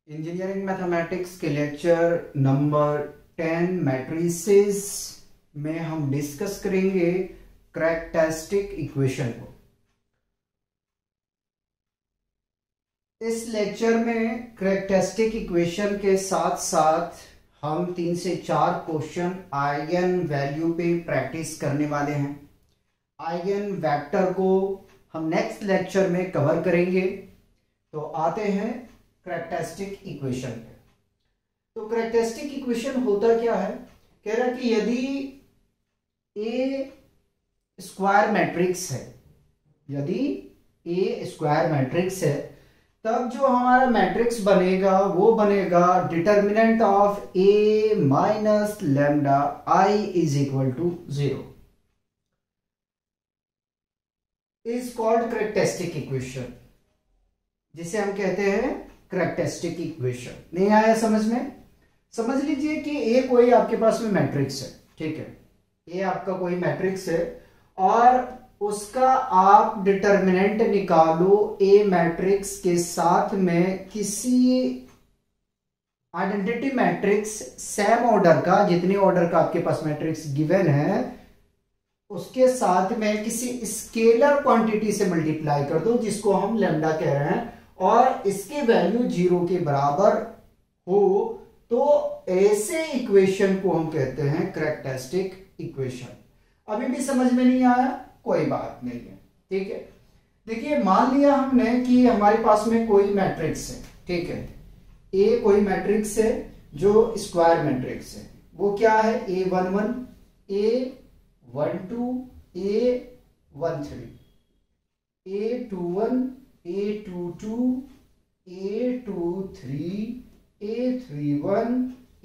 Engineering mathematics के lecture number 10 matrices में हम डिस्कस करेंगे करैक्टरिस्टिक इक्वेशन को। इस लेक्चर में करैक्टरिस्टिक इक्वेशन के साथ साथ हम 3 से 4 क्वेश्चन आइगन वैल्यू पे प्रैक्टिस करने वाले हैं। आइगन वेक्टर को हम नेक्स्ट लेक्चर में कवर करेंगे। तो आते हैं करैक्टरिस्टिक इक्वेशन पे। तो करैक्टरिस्टिक इक्वेशन होता क्या है, कह रहा कि यदि ए स्क्वायर मैट्रिक्स है, यदि ए स्क्वायर मैट्रिक्स है, तब जो हमारा मैट्रिक्स बनेगा वो बनेगा determinant of A minus lambda I is equal to 0 is called characteristic equation, जिसे हम कहते हैं करैक्टरिस्टिक इक्वेशन। नहीं आया समझ में? समझ लीजिए कि ए कोई आपके पास में मैट्रिक्स है, ठीक है, ए आपका कोई मैट्रिक्स है और उसका आप डिटर्मिनेंट निकालो ए मैट्रिक्स के साथ में किसी आइडेंटिटी मैट्रिक्स सेम ऑर्डर का, जितने ऑर्डर का आपके पास मैट्रिक्स गिवन है उसके साथ में किसी स्केलर क्वांटिटी से मल्टीप्लाई कर दो, जिसको हम लैम्डा कह रहे हैं, और इसकी वैल्यू 0 के बराबर हो, तो ऐसे इक्वेशन को हम कहते हैं करैक्टरिस्टिक इक्वेशन। अभी भी समझ में नहीं आया? कोई बात नहीं है, ठीक है। देखिए, मान लिया हमने कि हमारे पास में कोई मैट्रिक्स है, ठीक है, ए कोई मैट्रिक्स है जो स्क्वायर मैट्रिक्स है। वो क्या है? A11, A12, A13, A21, A22, A23, A31,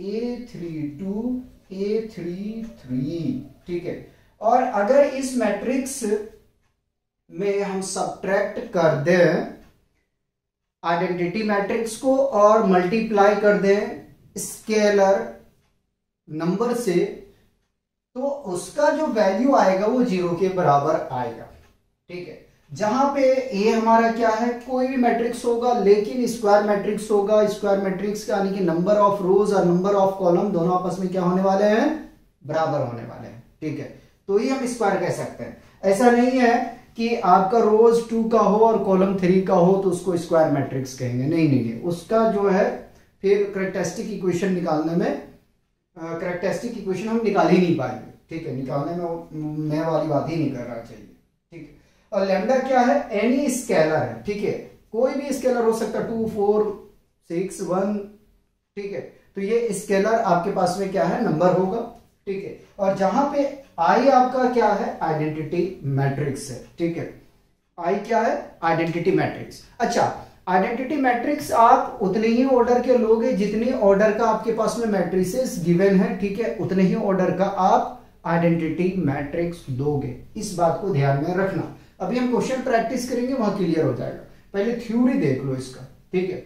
A32, A33, ठीक है। और अगर इस मैट्रिक्स में हम सब्ट्रैक्ट कर दें आइडेंटिटी मैट्रिक्स को और मल्टीप्लाई कर दें स्केलर नंबर से, तो उसका जो वैल्यू आएगा वो 0 के बराबर आएगा, ठीक है। जहां पे ए हमारा क्या है, कोई भी मैट्रिक्स होगा लेकिन स्क्वायर मैट्रिक्स होगा। स्क्वायर मैट्रिक्स का यानी कि नंबर ऑफ रोज और नंबर ऑफ कॉलम दोनों आपस में क्या होने वाले हैं? बराबर होने वाले हैं, ठीक है। तो ही हम स्क्वायर कह सकते हैं। ऐसा नहीं है कि आपका रोज 2 का हो और कॉलम 3 का हो तो उसको स्क्वायर मैट्रिक्स कहेंगे, नहीं, उसका जो है फिर करैक्टरिस्टिक इक्वेशन निकालने में करैक्टरिस्टिक इक्वेशन हम निकाल ही नहीं पाएंगे, ठीक है। निकालने में मैं वाली बात ही नहीं कर रहा चाहिए, ठीक है। और लैम्डा क्या है? एनी स्केलर है, ठीक है, कोई भी स्केलर हो सकता है, 2, 4, 6, 1, ठीक है। तो ये स्केलर आपके पास में क्या है? नंबर होगा, ठीक है। और जहां पे आई आपका क्या है? आइडेंटिटी मैट्रिक्स है, ठीक है। आई क्या है? Identity matrix. अच्छा, आइडेंटिटी मैट्रिक्स आप उतने ही ऑर्डर के लोगे जितने ऑर्डर का आपके पास में मैट्रिसेस गिवन है, ठीक है, उतने ही ऑर्डर का आप आइडेंटिटी मैट्रिक्स दोगे। इस बात को ध्यान में रखना। अभी हम क्वेश्चन प्रैक्टिस करेंगे, वहां क्लियर हो जाएगा। पहले थ्योरी देख लो इसका, ठीक है।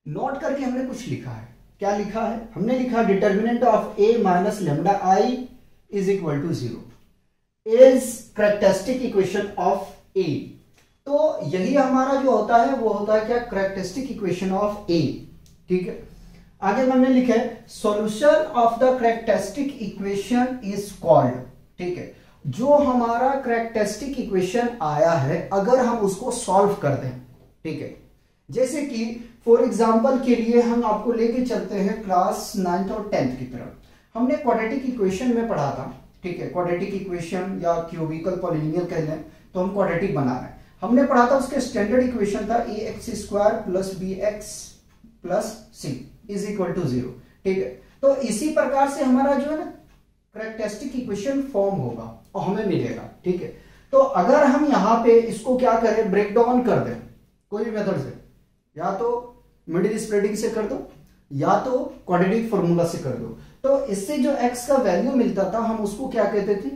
नोट करके हमने कुछ लिखा है। क्या लिखा है? हमने लिखा determinant of A minus lambda I is equal to 0 is characteristic equation of A. तो यही हमारा जो होता है वो होता है क्या? करैक्टरिस्टिक इक्वेशन ऑफ ए, ठीक है। आगे हमने लिखा है solution of the characteristic equation is called, ठीक है। जो हमारा करैक्टरिस्टिक इक्वेशन आया है, अगर हम उसको सॉल्व कर दें, ठीक है, जैसे कि फॉर एग्जांपल के लिए हम आपको लेके चलते हैं क्लास 9th और 10th की तरफ। हमने क्वाड्रेटिक इक्वेशन में पढ़ा था, ठीक है। क्वाड्रेटिक इक्वेशन या क्यूबिकल पॉलिनोमियल कह लें तो हम क्वाड्रेटिक बना रहे हैं। हमने पढ़ा था, उसके स्टैंडर्ड इक्वेशन था ax² plus bx plus c is equal to 0, ठीक है। तो इसी प्रकार से हमारा जो है ना करैक्टरिस्टिक इक्वेशन फॉर्म होगा और हमें मिलेगा, ठीक है। तो अगर हम यहां पे इसको क्या करें? ब्रेक डाउन कर दें कोई भी मेथड से, या तो मिडिल स्प्रेडिंग से कर दो या तो क्वाड्रेटिक फॉर्मूला से कर दो, तो इससे जो x का वैल्यू मिलता था हम उसको क्या कहते थे?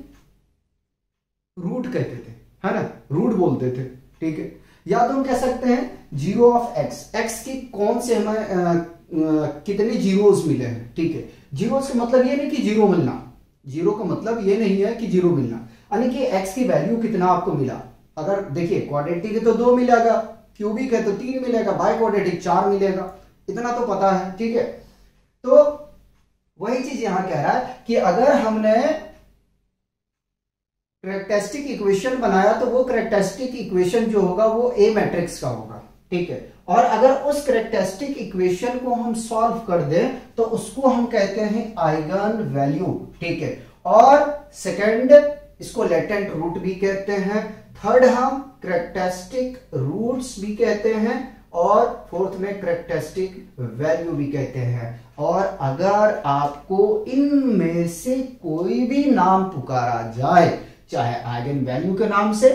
रूट कहते थे, है ना, रूट बोलते थे, ठीक है। या तो हम कह सकते हैं 0 ऑफ x की कौन से हमें कितने जीरोस मिले हैं, ठीक है। जीरोस का मतलब ये नहीं कि 0 मिलना, 0 का मतलब ये नहीं है कि 0 मिलना, यानी कि x की वैल्यू कितना आपको मिला। अगर देखिए क्वाड्रेटिक है तो 2 मिलेगा, क्यूबिक है तो 3 मिलेगा, बाइक्वाड्रेटिक 4 मिलेगा, इतना तो पता है, ठीक है। तो वही चीज यहां कह रहा है कि अगर हमने कैरेक्टरिस्टिक इक्वेशन बनाया तो वो कैरेक्टरिस्टिक इक्वेशन जो होगा वो ए मैट्रिक्स का होगा, ठीक है। और अगर उस कैरेक्टरिस्टिक इक्वेशन को हम सॉल्व कर दें तो उसको हम कहते हैं आइगन वैल्यू, ठीक है। और सेकंड, इसको लेटेंट रूट भी कहते हैं, थर्ड हम कैरेक्टरिस्टिक रूट्स भी कहते हैं, और फोर्थ में कैरेक्टरिस्टिक वैल्यू भी कहते हैं। और अगर आपको इनमें से कोई भी नाम पुकारा जाए, चाहे आइगन वैल्यू के नाम से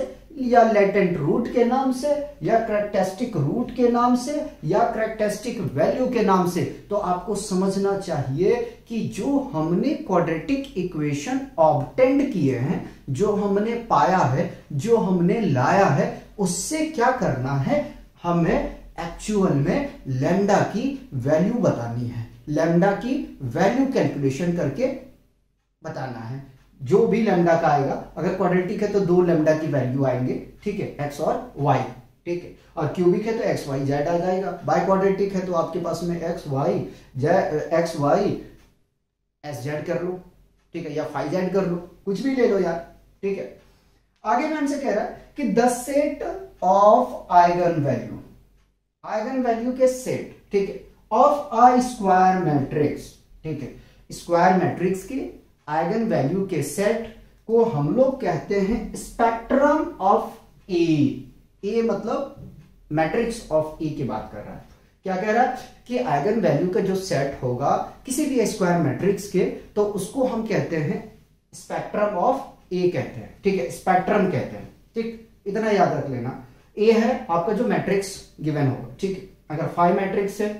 या लेटेंट रूट के नाम से या कैरेक्टरिस्टिक रूट के नाम से या कैरेक्टरिस्टिक वैल्यू के नाम से, तो आपको समझना चाहिए कि जो हमने क्वाड्रेटिक इक्वेशन ऑब्टेंड किए हैं, जो हमने पाया है, जो हमने लाया है, उससे क्या करना है, हमें एक्चुअल में लैम्डा की वैल्यू बतानी है, लैम्डा की वैल्यू कैलकुलेशन करके बताना है। जो भी लैम्डा का आएगा, अगर क्वाड्रेटिक है तो 2 लैम्डा की वैल्यू आएंगे, ठीक है, एक्स और वाई, ठीक है। और क्यूबिक है तो एक्स वाई जेड आ जाएगा, बाई क्वाड्रेटिक है तो आपके पास में एक्स वाई एस जेड कर लो, ठीक है, या फाइव जेड कर लो, कुछ भी ले लो यार, ठीक है। आगे में हमसे कह रहा है कि the set of eigen value के सेट, ठीक है, ऑफ अ स्क्वायर मैट्रिक्स, ठीक है, स्क्वायर मैट्रिक्स के आइगन वैल्यू के सेट को हम लोग कहते हैं स्पेक्ट्रम ऑफ ए मतलब मैट्रिक्स ऑफ ए की बात कर रहा है। क्या कह रहा है कि आइगन वैल्यू का जो सेट होगा किसी भी स्क्वायर मैट्रिक्स के, तो उसको हम कहते हैं स्पेक्ट्रम ऑफ ए कहते हैं, ठीक है, स्पेक्ट्रम कहते हैं, ठीक, इतना याद रख लेना। ए है आपका जो मैट्रिक्स गिवन होगा, ठीक है, अगर 5 मैट्रिक्स है,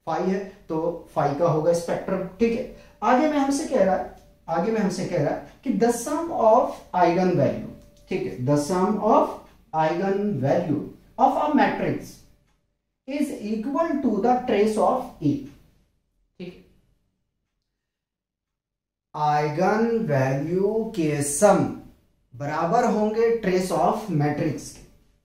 5 है तो 5 का होगा स्पेक्ट्रम, ठीक है। आगे में हमसे कह रहा है कि the sum of eigen value, ठीक है, the sum of eigen value of a matrix is equal to the trace of A, ठीक, आइगन वैल्यू के सम बराबर होंगे ट्रेस ऑफ मैट्रिक्स के।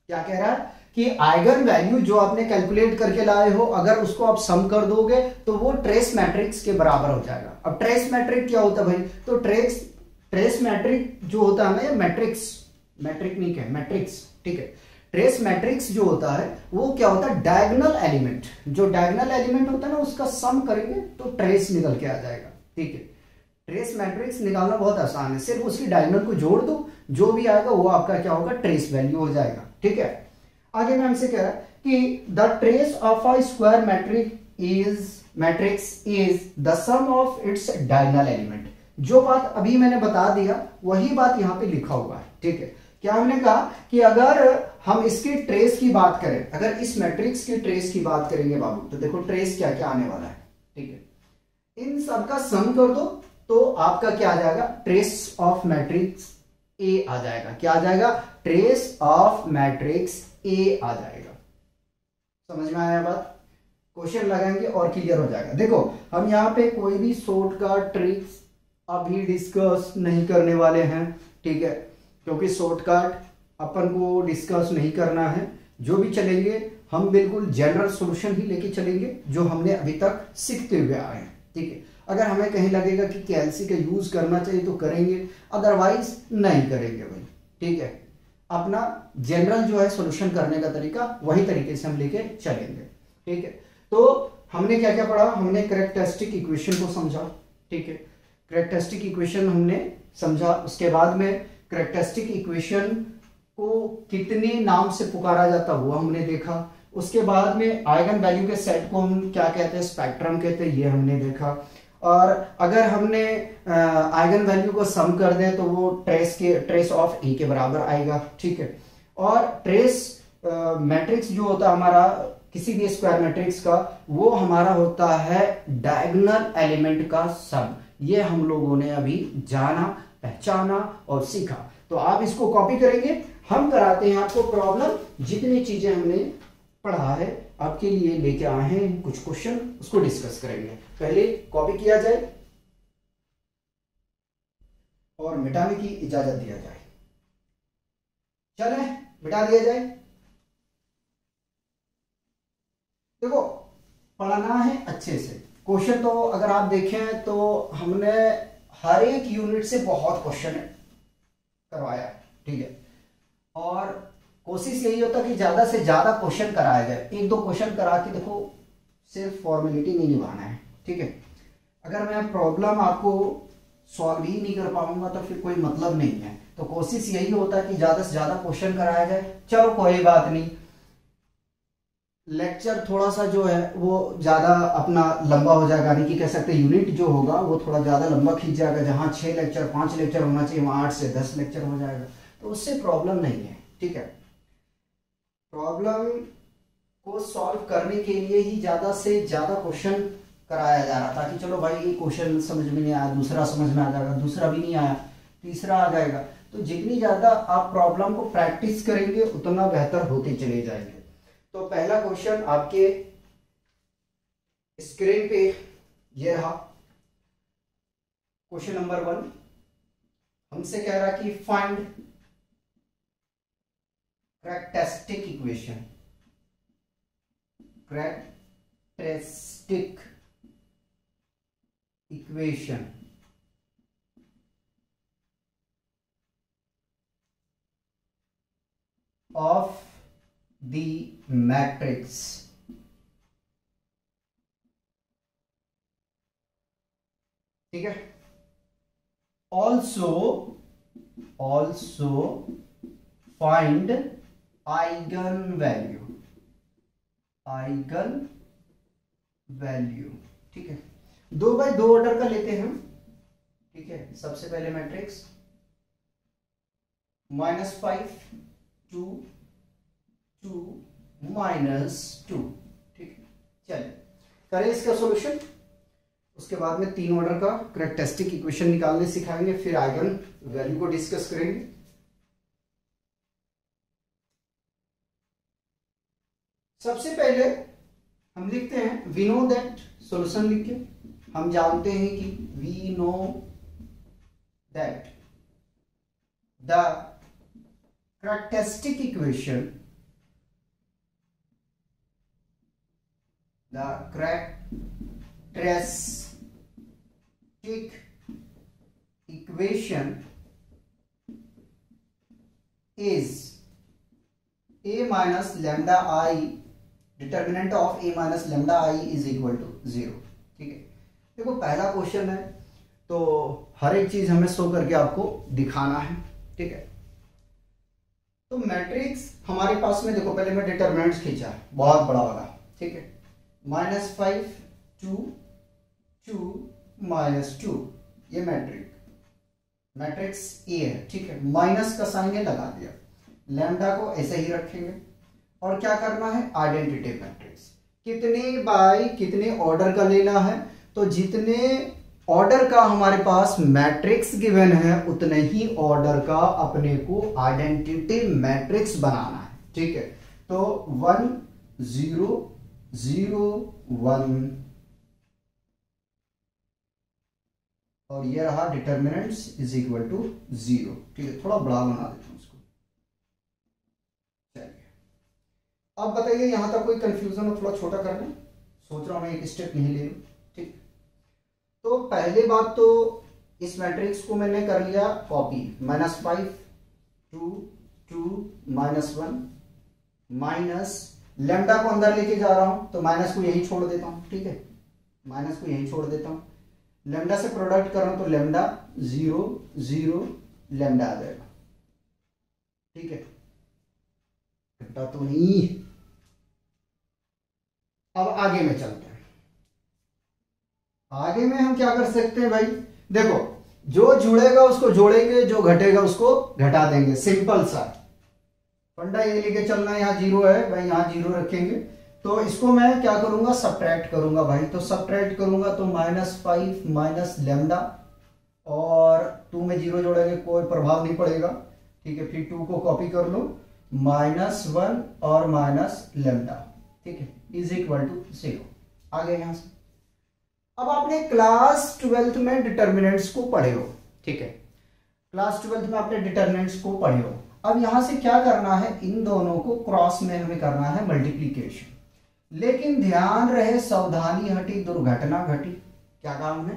क्या कह रहा है कि आइगन वैल्यू जो आपने कैलकुलेट करके लाए हो, अगर उसको आप सम कर दोगे तो वो ट्रेस मैट्रिक्स के बराबर हो जाएगा। अब ट्रेस मैट्रिक क्या होता है भाई, तो ट्रेस मैट्रिक जो होता है ना, ये मैट्रिक नहीं है, मैट्रिक्स, ठीक है। ट्रेस मैट्रिक्स जो होता है वो क्या होता है, डायगोनल एलिमेंट, जो डायगोनल एलिमेंट होता है ना उसका सम करेंगे तो ट्रेस निकल के आ जाएगा, ठीक है। ट्रेस मैट्रिक्स निकालना बहुत आसान है, सिर्फ उसकी डायगोनल को जोड़ दो, जो भी आएगा वो आपका क्या होगा, ट्रेस वैल्यू हो जाएगा, ठीक है। आगे में हमसे कह रहा है कि the trace of a square matrix is the sum of its diagonal element. जो बात अभी मैंने बता दिया वही बात यहां पे लिखा हुआ है, ठीक है। क्या हमने कहा कि अगर हम इसकी ट्रेस की बात करें, अगर इस मैट्रिक्स की ट्रेस की बात करेंगे बाबू, तो देखो ट्रेस क्या क्या आने वाला है, ठीक है। इन सबका सम कर दो तो आपका क्या आ जाएगा, ट्रेस ऑफ मैट्रिक्स ए आ जाएगा। क्या आ जाएगा, ट्रेस ऑफ मैट्रिक्स ए आ जाएगा। समझ में आया बात, क्वेश्चन लगाएंगे और क्लियर हो जाएगा। देखो हम यहाँ पे कोई भी शॉर्टकट ट्रिक्स अभी डिस्कस नहीं करने वाले हैं, ठीक है, क्योंकि शॉर्टकट अपन को डिस्कस नहीं करना है। जो भी चलेंगे हम बिल्कुल जनरल सॉल्यूशन ही लेके चलेंगे जो हमने अभी तक सीखते हुए आए हैं, ठीक है। अगर हमें कहीं लगेगा कि कैलसी का यूज करना चाहिए तो करेंगे, अदरवाइज नहीं करेंगे भाई, ठीक है। अपना जनरल जो है सॉल्यूशन करने का तरीका वही तरीके से हम लेके चलेंगे, ठीक है। तो हमने क्या क्या पढ़ा, हमने कैरेक्टरिस्टिक इक्वेशन को समझा, ठीक है, कैरेक्टरिस्टिक इक्वेशन हमने समझा। उसके बाद में कैरेक्टरिस्टिक इक्वेशन को कितने नाम से पुकारा जाता वो हमने देखा। उसके बाद में आइगन वैल्यू के सेट को हम क्या कहते हैं, स्पेक्ट्रम कहते हैं, ये हमने देखा। और अगर हमने आइगन वैल्यू को सम कर दें तो वो ट्रेस ऑफ ए के बराबर आएगा, ठीक है। और ट्रेस मैट्रिक्स जो होता है हमारा किसी भी स्क्वायर मैट्रिक्स का, वो हमारा होता है डायगोनल एलिमेंट का सम। ये हम लोगों ने अभी जाना, पहचाना और सीखा। तो आप इसको कॉपी करेंगे, हम कराते हैं आपको प्रॉब्लम। जितनी चीजें हमने पढ़ा है आपके लिए लेके आए हैं कुछ क्वेश्चन, उसको डिस्कस करेंगे। पहले कॉपी किया जाए और मिटाने की इजाजत दिया जाए। चले मिटा दिया जाए। देखो पढ़ना है अच्छे से। क्वेश्चन तो अगर आप देखें तो हमने हर एक यूनिट से बहुत क्वेश्चन करवाया, ठीक है। और कोशिश यही होता कि ज्यादा से ज्यादा क्वेश्चन कराया जाए। एक दो क्वेश्चन करा के देखो सिर्फ फॉर्मेलिटी नहीं निभाना है, ठीक है। अगर मैं प्रॉब्लम आपको सॉल्व ही नहीं कर पाऊंगा तो फिर कोई मतलब नहीं है। तो कोशिश यही होता है कि ज्यादा से ज्यादा क्वेश्चन कराया जाए। चलो कोई बात नहीं, लेक्चर थोड़ा सा जो है वो ज्यादा अपना लंबा हो जाएगा, नहीं कि कह सकते यूनिट जो होगा वो थोड़ा ज्यादा लंबा खींच जाएगा। जहां 6 लेक्चर 5 लेक्चर होना चाहिए वहां 8 से 10 लेक्चर हो जाएगा, तो उससे प्रॉब्लम नहीं है, ठीक है। प्रॉब्लम को सॉल्व करने के लिए ही ज्यादा से ज्यादा क्वेश्चन कराया जा रहा था कि चलो भाई ये क्वेश्चन समझ में नहीं आया, दूसरा समझ में आ जाएगा, दूसरा भी नहीं आया, तीसरा आ जाएगा। तो जितनी ज्यादा आप प्रॉब्लम को प्रैक्टिस करेंगे उतना बेहतर होते चले जाएंगे। तो पहला क्वेश्चन आपके स्क्रीन पे ये रहा। क्वेश्चन नंबर 1 हमसे कह रहा कि find characteristic equation, characteristic equation of the matrix, ठीक है। ऑल्सो फाइंड आइगन वैल्यू, ठीक है। 2 बाय 2 ऑर्डर का लेते हैं हम, ठीक है। सबसे पहले मैट्रिक्स -5 2 2 -2, ठीक है। चलिए करें इसका सॉल्यूशन। उसके बाद में 3 ऑर्डर का कैरेक्टरिस्टिक इक्वेशन निकालने सिखाएंगे, फिर आइगन वैल्यू को डिस्कस करेंगे। सबसे पहले हम लिखते हैं वी नो दैट, सॉल्यूशन लिख के हम जानते हैं कि we know that the characteristic equation, the characteristic equation is a minus lambda I, determinant of a minus lambda I is equal to 0, ठीक है। देखो पहला क्वेश्चन है तो हर एक चीज हमें शो करके आपको दिखाना है, ठीक है। तो मैट्रिक्स हमारे पास में देखो, पहले मैं डिटर्मिनेंट्स खींचा बहुत बड़ा वाला, ठीक है। -5 2 2 -2 ये मैट्रिक्स ए है, ठीक है। माइनस का साइन है लगा दिया, लैम्डा को ऐसे ही रखेंगे और क्या करना है, आइडेंटिटी मैट्रिक्स कितने बाय कितने ऑर्डर का लेना है। तो जितने ऑर्डर का हमारे पास मैट्रिक्स गिवन है उतने ही ऑर्डर का अपने को आइडेंटिटी मैट्रिक्स बनाना है, ठीक है। तो 1 0 0 1 और ये रहा डिटर्मिनेंट्स इज इक्वल टू 0, ठीक है। थोड़ा बड़ा बना देता हूं इसको। चलिए अब बताइए यहां तक कोई कंफ्यूजन हो, थोड़ा छोटा करना, सोच रहा हूं मैं एक स्टेप नहीं ले रहा, ठीक। तो पहले बात तो इस मैट्रिक्स को मैंने कर लिया कॉपी, -5 2 2 -1 माइनस लैम्डा को अंदर लेके जा रहा हूं तो माइनस को यहीं छोड़ देता हूं, ठीक है। माइनस को यहीं छोड़ देता हूं, लैम्डा से प्रोडक्ट कर रहा हूं तो लैम्डा 0 0 लैम्डा आ जाएगा, ठीक है। घटा तो नहीं। अब आगे में चलते हैं। आगे में हम क्या कर सकते हैं भाई, देखो जो जुड़ेगा उसको जोड़ेंगे, जो घटेगा उसको घटा देंगे, सिंपल सा फंडा ये लेके चलना है। यहाँ 0 है भाई, यहाँ 0 रखेंगे तो इसको मैं क्या करूंगा, सब्ट्रैक्ट करूंगा भाई। तो सब्ट्रैक्ट करूंगा तो -5 माइनस लैम्डा और 2 में 0 जोड़ेंगे कोई प्रभाव नहीं पड़ेगा, ठीक है। फिर 2 को कॉपी कर लो, -1 और माइनस लैम्डा, ठीक है, इज इक्वल टू 0। आ गए यहां से। अब आपने क्लास 12th में डिटर्मिनेंट्स को पढ़े हो, ठीक है। क्लास 12th में आपने डिटर्मिनेंट्स को पढ़े हो। अब यहां से क्या करना है, इन दोनों को क्रॉस में हमें करना है मल्टीप्लीकेशन। लेकिन ध्यान रहे, सावधानी हटी दुर्घटना घटी। क्या काम है?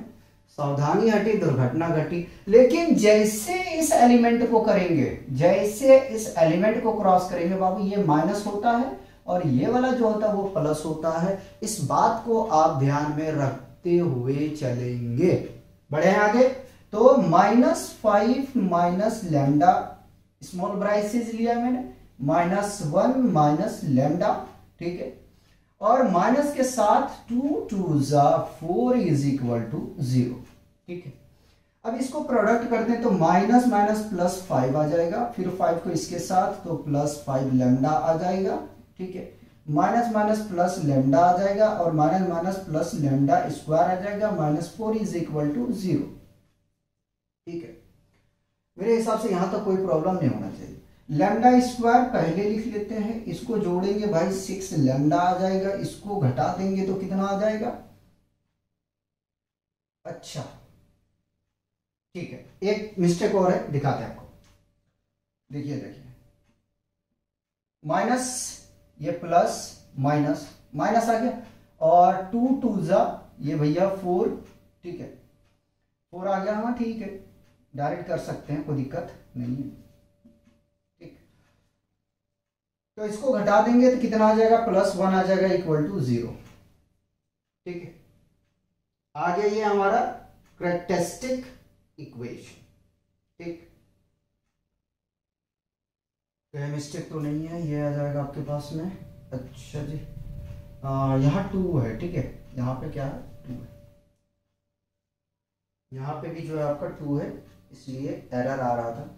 सावधानी हटी दुर्घटना घटी। लेकिन जैसे इस एलिमेंट को करेंगे, जैसे इस एलिमेंट को क्रॉस करेंगे बाबू, ये माइनस होता है और ये वाला जो होता है वो प्लस होता है। इस बात को आप ध्यान में रखते हुए चलेंगे। बढ़े आगे। तो -5 माइनस लैम्डा, स्मॉल ब्राइसेस लिया मैंने, -1 माइनस लैम्डा, ठीक है। और माइनस के साथ 2 2 4 इज इक्वल टू 0, ठीक है। अब इसको प्रोडक्ट करते हैं तो माइनस माइनस +5 आ जाएगा, फिर 5 को इसके साथ तो +5 लैम्डा आ जाएगा, ठीक है। माइनस माइनस प्लस लैम्डा आ जाएगा और minus minus plus lambda square आ जाएगा, -4 इज इक्वल टू 0, ठीक है। मेरे हिसाब से यहां तक कोई प्रॉब्लम नहीं होना चाहिए। लैम्डा स्क्वायर पहले लिख लेते हैं, इसको जोड़ेंगे भाई 6 लैम्डा आ जाएगा, इसको घटा देंगे तो कितना आ जाएगा? अच्छा, ठीक है। एक मिस्टेक और है, दिखाते हैं आपको। देखिए देखिए, माइनस, ये प्लस माइनस माइनस आ गया और 2 2 ये भैया 4, ठीक है। 4 आ गया, हाँ ठीक है, डायरेक्ट कर सकते हैं, कोई दिक्कत नहीं है, ठीक। तो इसको घटा देंगे तो कितना आ जाएगा? +1 आ जाएगा इक्वल टू 0, ठीक है। आगे ये हमारा कैरेक्टरिस्टिक इक्वेशन, ठीक। तो मिस्टेक तो नहीं है, ये आ जाएगा आपके पास में। अच्छा जी, यहाँ 2 है, ठीक है। यहाँ पे क्या है? 2 है। यहाँ पे भी जो है आपका 2 है, इसलिए एरर आ रहा था।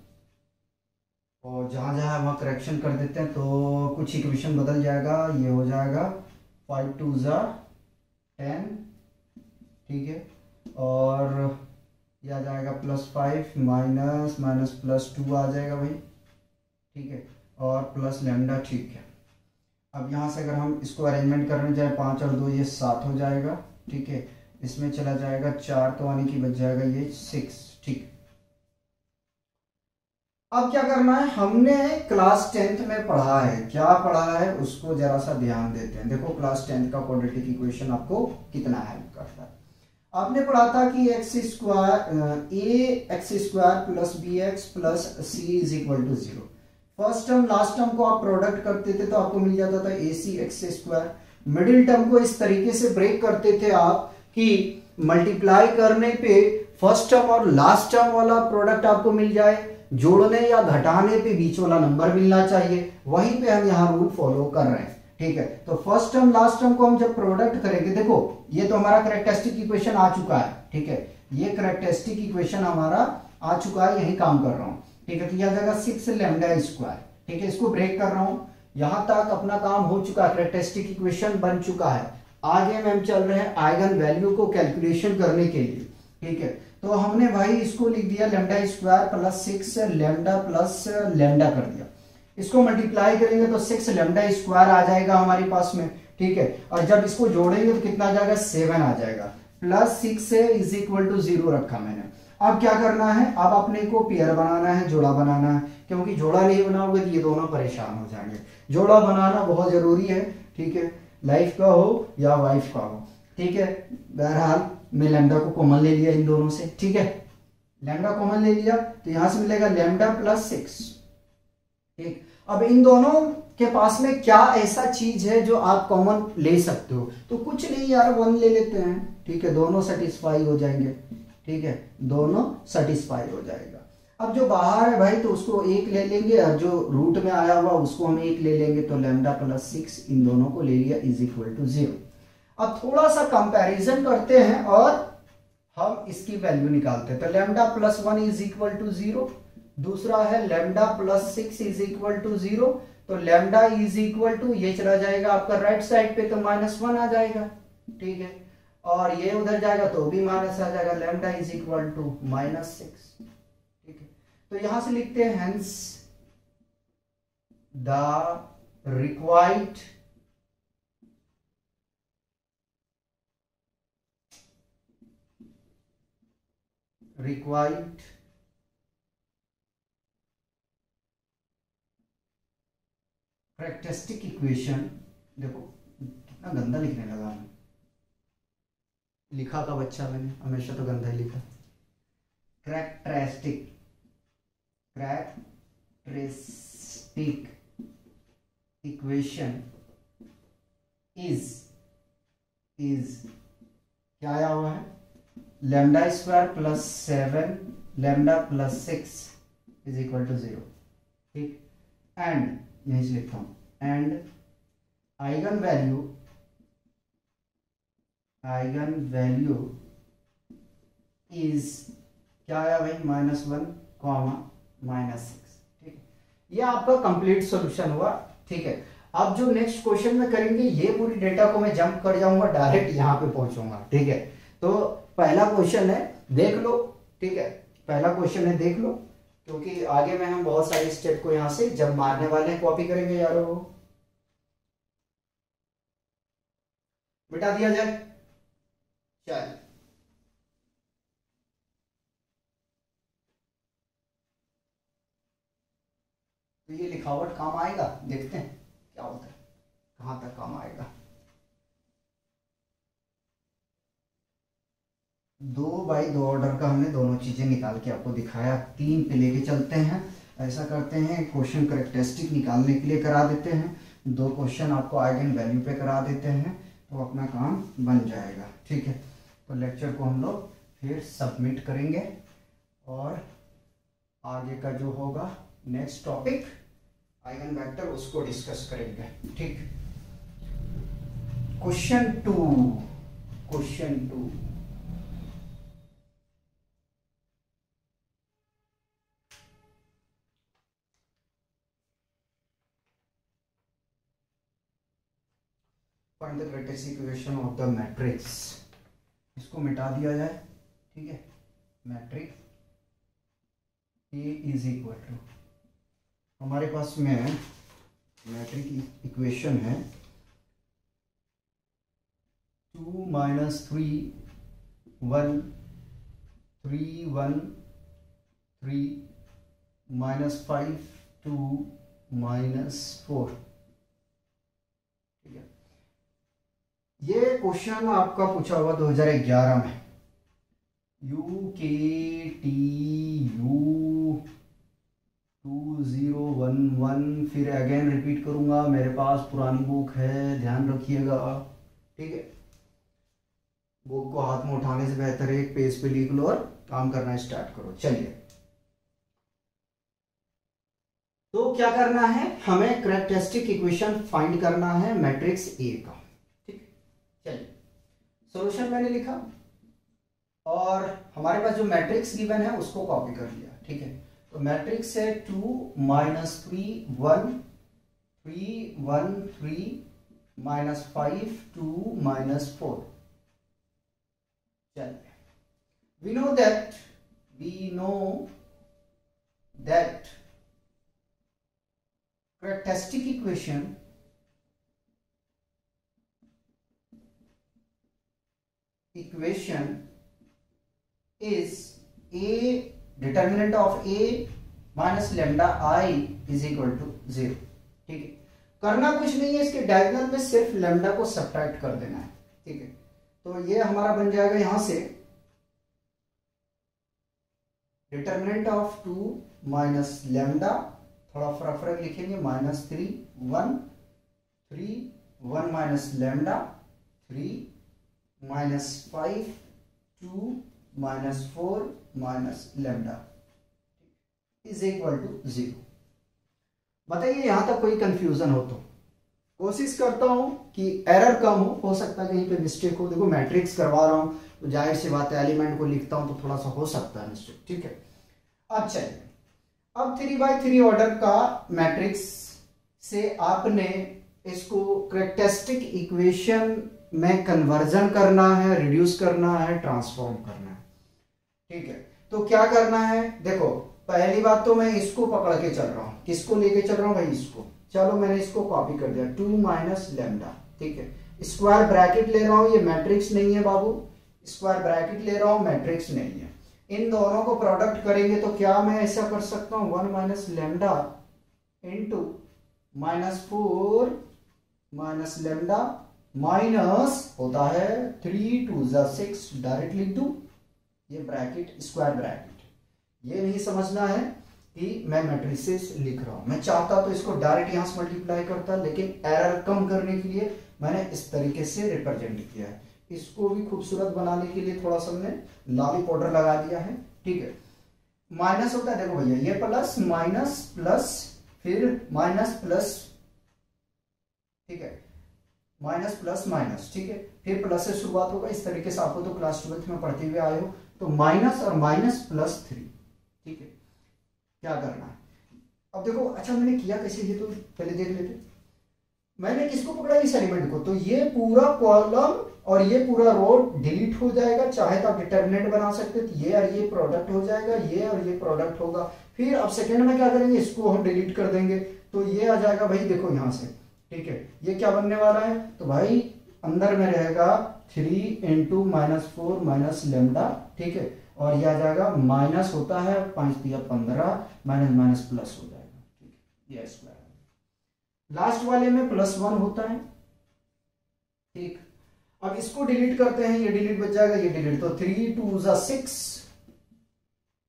और जहाँ जहाँ वहाँ करेक्शन कर देते हैं तो कुछ इक्वेशन बदल जाएगा। ये हो जाएगा 5 2 10, ठीक है। और यह आ जाएगा +5 माइनस माइनस +2 आ जाएगा भाई, ठीक है। और प्लस लैम्डा, ठीक है। अब यहाँ से अगर हम इसको अरेंजमेंट करने जाए, 5 और 2 ये 7 हो जाएगा, ठीक है। इसमें चला जाएगा 4 तो आने की बच जाएगा ये 6, ठीक। अब क्या करना है? हमने क्लास 10th में पढ़ा है, क्या पढ़ा है उसको जरा सा ध्यान देते हैं। देखो क्लास 10th का क्वाड्रेटिक इक्वेशन आपको कितना हेल्प करता है। आपने पढ़ा था कि X square plus B X plus C is equal to 0। First term last term को आप प्रोडक्ट करते थे तो आपको मिल जाता था ए सी एक्स स्क्वायर। मिडिल टर्म को इस तरीके से ब्रेक करते थे आप कि मल्टीप्लाई करने पे फर्स्ट टर्म और लास्ट टर्म वाला प्रोडक्ट आपको मिल जाए, जोड़ने या घटाने पे बीच वाला नंबर मिलना चाहिए। वहीं पे हम यहाँ रूल फॉलो कर रहे हैं, ठीक है। तो फर्स्ट टर्म लास्ट टर्म को हम जब प्रोडक्ट करेंगे, देखो ये तो हमारा कैरेक्टरिस्टिक इक्वेशन आ चुका है, ठीक है। ये कैरेक्टरिस्टिक इक्वेशन हमारा आ चुका है, यही काम कर रहा हूं, ठीक है। तो यह आ जाएगा 6 लैम्डा स्क्वायर, ठीक है। इसको ब्रेक कर रहा हूं, यहां तक अपना काम हो चुका है, कैरेक्टरिस्टिक इक्वेशन बन चुका है। आगे में हम चल रहे हैं आइगन वैल्यू को कैलकुलेशन करने के लिए, ठीक है। तो हमने भाई इसको लिख दिया lambda square plus 6 lambda plus lambda कर दिया। इसको मल्टीप्लाई करेंगे तो 6 लैम्डा स्क्वायर आ जाएगा हमारे पास में, ठीक है। और जब इसको जोड़ेंगे तो कितना आ जाएगा? 7 आ जाएगा। +6 इज इक्वल टू 0 रखा मैंने। अब क्या करना है? अब अपने को पेयर बनाना है, जोड़ा बनाना है, क्योंकि जोड़ा नहीं बनाओगे तो ये दोनों परेशान हो जाएंगे। जोड़ा बनाना बहुत जरूरी है, ठीक है। लाइफ का हो या वाइफ का हो, ठीक है। बहरहाल मैं लैम्डा को कॉमन ले लिया इन दोनों से, ठीक है। लैम्डा कॉमन ले लिया तो यहां से मिलेगा लैम्डा +6, ठीक। अब इन दोनों के पास में क्या ऐसा चीज है जो आप कॉमन ले सकते हो? तो कुछ नहीं यार, 1 ले लेते हैं, ठीक है। दोनों सेटिस्फाई हो जाएंगे, ठीक है। दोनों सेटिस्फाई हो जाएगा। अब जो बाहर है भाई तो उसको 1 ले लेंगे और जो रूट में आया हुआ उसको हम 1 ले लेंगे, तो लैम्डा +6 इन दोनों को ले लिया इज इक्वल टू 0। अब थोड़ा सा कंपैरिजन करते हैं और हम इसकी वैल्यू निकालते हैं। तो लैम्डा +1 इज इक्वल टू 0, दूसरा है लैम्डा +6 इज इक्वल टू 0। तो लैम्डा इज इक्वल टू, ये चला जाएगा आपका राइट साइड पे तो -1 आ जाएगा, ठीक है। और ये उधर जाएगा तो भी माइनस आ जाएगा, लैम्डा इज इक्वल टू -6, ठीक है। तो यहां से लिखते हैं hence the required characteristic equation, देखो ना गंदा लिखने लगा मैं, लिखा था बच्चा मैंने, हमेशा तो गंदा ही लिखा। कैरेक्टरिस्टिक इक्वेशन इज क्या आया हुआ है, lambda square plus 7 lambda plus 6 is equal to 0, ठीक। एंड यहीं से लिखता हूं, एंड आइगन वैल्यू इज क्या आया भाई, -1, -6, ठीक। ये आपका कंप्लीट सॉल्यूशन हुआ, ठीक है। अब जो नेक्स्ट क्वेश्चन में करेंगे, ये पूरी डेटा को मैं जंप कर जाऊंगा, डायरेक्ट यहाँ पे पहुंचूंगा, ठीक है। तो पहला क्वेश्चन है, देख लो, ठीक है। पहला क्वेश्चन है, देख लो, क्योंकि आगे में हम बहुत सारे स्टेप को यहाँ से जब मारने वाले हैं, कॉपी करेंगे यारो, मिटा दिया जाए। चल, तो ये लिखावट काम आएगा, देखते हैं क्या होता है, कहां तक काम आएगा। 2x2 ऑर्डर का हमने दोनों चीजें निकाल के आपको दिखाया, 3 पे लेके चलते हैं। ऐसा करते हैं, क्वेश्चन कैरेक्टरिस्टिक निकालने के लिए करा देते हैं, 2 क्वेश्चन आपको आइगन वैल्यू पे करा देते हैं, तो अपना काम बन जाएगा, ठीक है। तो लेक्चर को हम लोग फिर सबमिट करेंगे और आगे का जो होगा नेक्स्ट टॉपिक आइगन वेक्टर, उसको डिस्कस करेंगे, ठीक। Question 2 find the characteristic equation of the matrix, इसको मिटा दिया जाए, ठीक है। Matrix A is equal to, हमारे पास में मैट्रिक इक्वेशन है 2 - 3 1 3 1 3 -5 2 -4, ठीक है। ये क्वेश्चन आपका पूछा हुआ 2011 में, UKTU 2011, फिर अगेन रिपीट करूंगा, मेरे पास पुरानी बुक है, ध्यान रखिएगा, ठीक है। बुक को हाथ में उठाने से बेहतर है एक पेज पे लिख लो और काम करना स्टार्ट करो। चलिए, तो क्या करना है, हमें कैरेक्टरिस्टिक इक्वेशन फाइंड करना है मैट्रिक्स ए का, ठीक। चलिए, सॉल्यूशन मैंने लिखा और हमारे पास जो मैट्रिक्स गिवन है उसको कॉपी कर लिया, ठीक है। तो मैट्रिक्स है 2 - 3 1 3 1 3 -5 2 -4। चलिए, we know that characteristic equation is a determinant of a minus lambda I is equal to 0, ठीक है। करना कुछ नहीं है, इसके डायगोनल में सिर्फ लैम्डा को सब्ट्रैक्ट कर देना है, ठीक है। तो ये हमारा बन जाएगा यहां से डिटर्मिनेंट ऑफ 2 माइनस लैम्डा, थोड़ा फर्क लिखेंगे, -3 1 3 1 minus lambda 3 -5 2 -4 minus lambda is equal to 0। बताइए यहां तक कोई कंफ्यूजन हो तो। कोशिश करता हूं कि एरर कम हो सकता है कहीं पे मिस्टेक हो। देखो मैट्रिक्स करवा रहा हूं तो जाहिर सी बात है, एलिमेंट को लिखता हूं तो थोड़ा सा हो सकता है मिस्टेक, ठीक है। अब चलिए, अब 3x3 ऑर्डर का मैट्रिक्स से आपने इसको कैरेक्टरिस्टिक इक्वेशन में कन्वर्जन करना है, रिड्यूस करना है, ट्रांसफॉर्म करना है, ठीक है। तो क्या करना है, देखो पहली बात तो मैं इसको पकड़ के चल रहा हूं, किसको लेके चल रहा हूं भाई, इसको। चलो मैंने इसको कॉपी कर दिया, 2 माइनस लैम्डा, ठीक है। स्क्वायर ब्रैकेट ले रहा हूं, ये मैट्रिक्स नहीं है बाबू, स्क्वायर ब्रैकेट ले रहा हूं, मैट्रिक्स नहीं है। इन दोनों को प्रोडक्ट करेंगे तो क्या मैं ऐसा कर सकता हूं, 1 minus lambda into -4 minus lambda minus होता है 3 2 जा 6, डायरेक्ट लिख दूं, ये ब्रैकेट स्क्वायर ब्रैकेट। ये नहीं समझना है कि मैं मैट्रिसेस लिख रहा हूं, मैं चाहता तो इसको डायरेक्ट यहां से मल्टीप्लाई करता, लेकिन एरर कम करने के लिए मैंने इस तरीके से रिप्रेजेंट किया है। इसको भी खूबसूरत बनाने के लिए थोड़ा सा मैंने लाली पाउडर लगा दिया है, ठीक है। माइनस होता है, देखो भैया, ये प्लस माइनस प्लस फिर माइनस प्लस, ठीक है, माइनस प्लस माइनस, ठीक है, फिर प्लस से शुरुआत होगा। इस तरीके से आपको तो क्लास 12th में पढ़ते हुए आए हो। तो माइनस और माइनस प्लस 3, ठीक है, क्या करना है अब देखो। अच्छा मैंने किया कैसे, ये तो पहले देख लेते। मैंने किसको पकड़ा, इस एलिमेंट को, तो ये पूरा कॉलम और ये पूरा रो डिलीट हो जाएगा। चाहे तो आप डिटर्मिनेंट बना सकते, तो ये और ये प्रोडक्ट हो जाएगा, ये और ये प्रोडक्ट होगा। फिर अब सेकेंड में क्या करेंगे, इसको हम डिलीट कर देंगे, तो ये आ जाएगा भाई, देखो यहां से, ठीक है। ये क्या बनने वाला है, तो भाई अंदर में रहेगा 3 इंटू -4 माइनस लेमडा, ठीक है, और ये आ जाएगा माइनस होता है 5 दिया 15 माइनस माइनस प्लस हो जाएगा, ठीक है, ये स्क्वायर। लास्ट वाले में +1 होता है, ठीक। अब इसको डिलीट करते हैं, ये डिलीट बच जाएगा, ये डिलीट, तो 3 2 जा 6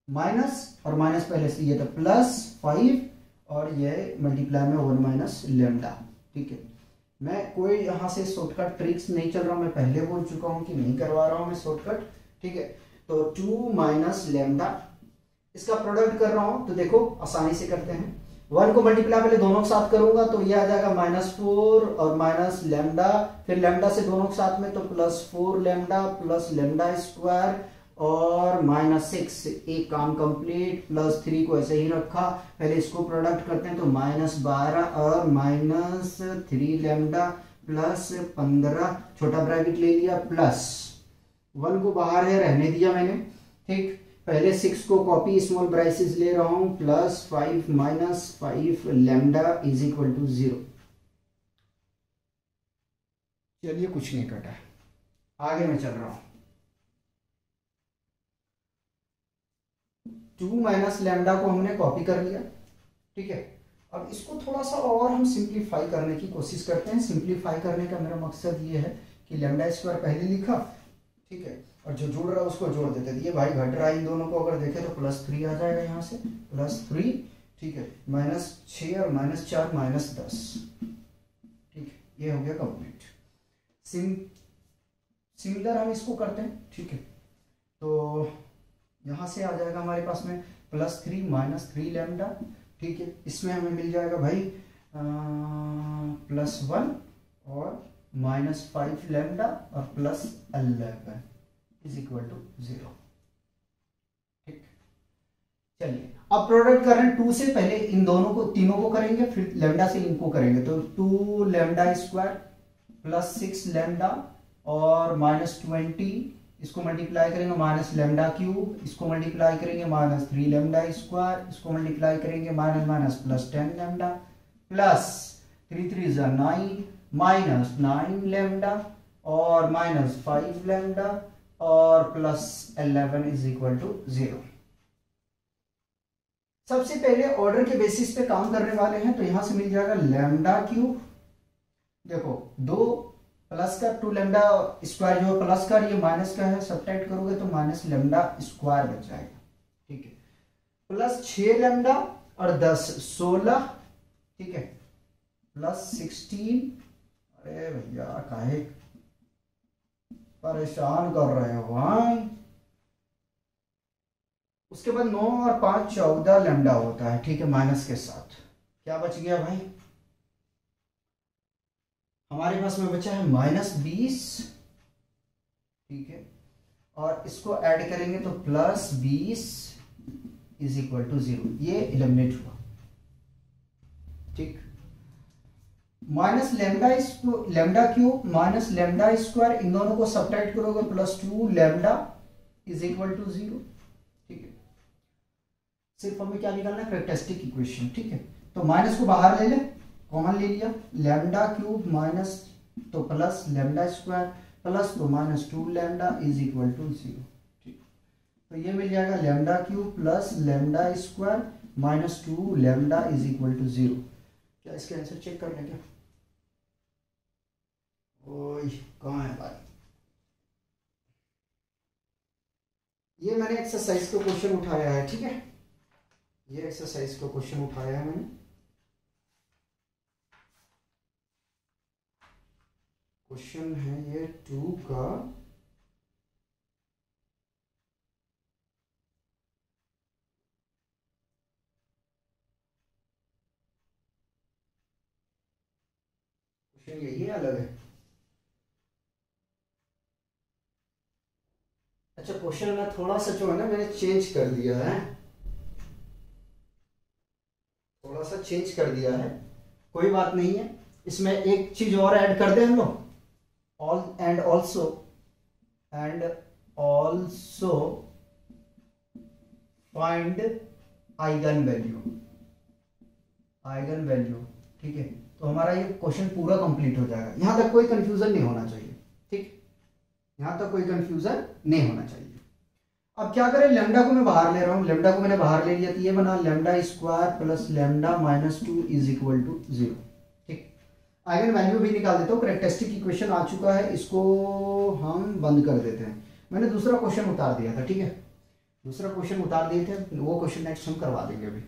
माइनस और माइनस पहले से ये था +5 और ये मल्टीप्लाई में 1 माइनस लेमडा, ठीक है। मैं कोई यहां से शॉर्टकट ट्रिक्स नहीं चल रहा हूं, मैं पहले बोल चुका हूं कि नहीं करवा रहा हूं मैं शॉर्टकट, ठीक है। तो 2 माइनस लेमडा, इसका प्रोडक्ट कर रहा हूं, तो देखो आसानी से करते हैं। 1 को मल्टीप्लाई पहले दोनों के साथ करूंगा, तो ये आ जाएगा -4 और माइनस लेमडा, फिर लेमडा से दोनों के साथ में, तो +4 लेमडा प्लस लेमडा स्क्वायर और -6, एक काम कंप्लीट। +3 को ऐसे ही रखा, पहले इसको प्रोडक्ट करते हैं, तो -12 और -3 लेमडा प्लस 15, छोटा ब्रैकेट ले लिया, प्लस 1 को बाहर है रहने दिया मैंने, ठीक। पहले 6 को कॉपी स्मॉल ब्रेसेस ले रहा हूं, +5 -5 लेमडा इज इक्वल टू 0। चलिए कुछ नहीं कटा, आगे मैं चल रहा हूं। 2 माइनस लेमडा को हमने कॉपी कर लिया, ठीक है। अब इसको थोड़ा सा और हम सिंप्लीफाई करने की कोशिश करते हैं। सिंप्लीफाई करने का मेरा मकसद ये है कि लेमडा स्क्वायर पहले लिखा, ठीक है, और जो जुड़ रहा है उसको जोड़ देते थे। ये भाई घट रहा है, इन दोनों को अगर देखें तो +3 आ जाएगा यहाँ से, +3, ठीक है, -6 और -4 -10, ठीक है, ये हो गया कंप्लीट। सिमिलर हम इसको करते हैं, ठीक है। तो यहां से आ जाएगा हमारे पास में +3 -3 लेमडा, ठीक है। इसमें हमें मिल जाएगा भाई +1 और -5 लेमडा और +11 इज इक्वल टू 0, ठीक। चलिए अब प्रोडक्ट कर रहे हैं 2 से, पहले इन दोनों को, तीनों को करेंगे, फिर लेमडा से इनको करेंगे, तो 2 लेमडा स्क्वायर +6 लेमडा और -20, इसको मल्टीप्लाई करेंगे -लेमडा क्यूब, इसको मल्टीप्लाई करेंगे -3 लेमडा स्क्वायर, इसको मल्टीप्लाई करेंगे +10 लेमडा प्लस 3 3 जा 9 -9 लेमडा और -5 लेमडा और +11 इज इक्वल टू 0। सबसे पहले ऑर्डर के बेसिस पे काम करने वाले हैं, तो यहां से मिल जाएगा लेमडा क्यूब, देखो 2 प्लस का 2 लेमडा स्क्वायर जो है प्लस का, ये माइनस का है, सब्ट्रैक्ट करोगे तो माइनस लेमडा स्क्वायर बच जाएगा, ठीक है, प्लस 6 लेमडा और 10 16, ठीक है, +16। अरे भैया काहे परेशान कर रहे हो भाई। उसके बाद 9 और 5 14 लेमडा होता है, ठीक है, माइनस के साथ। क्या बच गया भाई, हमारे पास में बचा है -20, ठीक है, और इसको ऐड करेंगे तो +20 इज इक्वल टू 0, ये एलिमिनेट हुआ, ठीक। Minus lambda cube minus lambda square, इन दोनों को सब्ट्रैक्ट करोगे +2 लेमडा इज इक्वल टू 0, ठीक है। सिर्फ हमें क्या निकालना है, कैरेक्टरिस्टिक इक्वेशन, ठीक है। तो माइनस को बाहर ले ले, कॉमन ले लिया, लेमडा क्यूब माइनस तो प्लस लेमडा स्क्वायर प्लस तो -2 लेमडा इज इक्वल टू 0, ठीक। तो ये मिल जाएगा lambda cube plus lambda square -2 lambda is equal to 0। क्या इसके आंसर चेक कर लें क्या? ओए कहाँ है भाई, ये मैंने एक्सरसाइज का क्वेश्चन उठाया है, ठीक है, ये एक्सरसाइज का क्वेश्चन उठाया है मैंने। क्वेश्चन है ये 2 का क्वेश्चन यही है, अलग है। अच्छा क्वेश्चन में थोड़ा सा जो है ना मैंने चेंज कर दिया है, थोड़ा सा चेंज कर दिया है, कोई बात नहीं है। इसमें एक चीज और ऐड कर दें हम लोग, all and also find eigen value, eigen value, ठीक है। तो हमारा ये क्वेश्चन पूरा कंप्लीट हो जाएगा, यहां तक कोई कंफ्यूजन नहीं होना चाहिए, ठीक, यहां तक कोई कंफ्यूजन नहीं होना चाहिए। अब क्या करें, लेमडा को मैं बाहर ले रहा हूं, लेमडा को मैंने बाहर ले लिया, तो ये बना lambda square plus lambda minus 2 is equal to 0, ठीक। आइगन वैल्यू भी निकाल देता हूँ, कैरेक्टरिस्टिक इक्वेशन आ चुका है, इसको हम बंद कर देते हैं। मैंने दूसरा क्वेश्चन उतार दिया था, ठीक है, दूसरा क्वेश्चन उतार दिए थे, वो क्वेश्चन नेक्स्ट हम करवा देंगे अभी।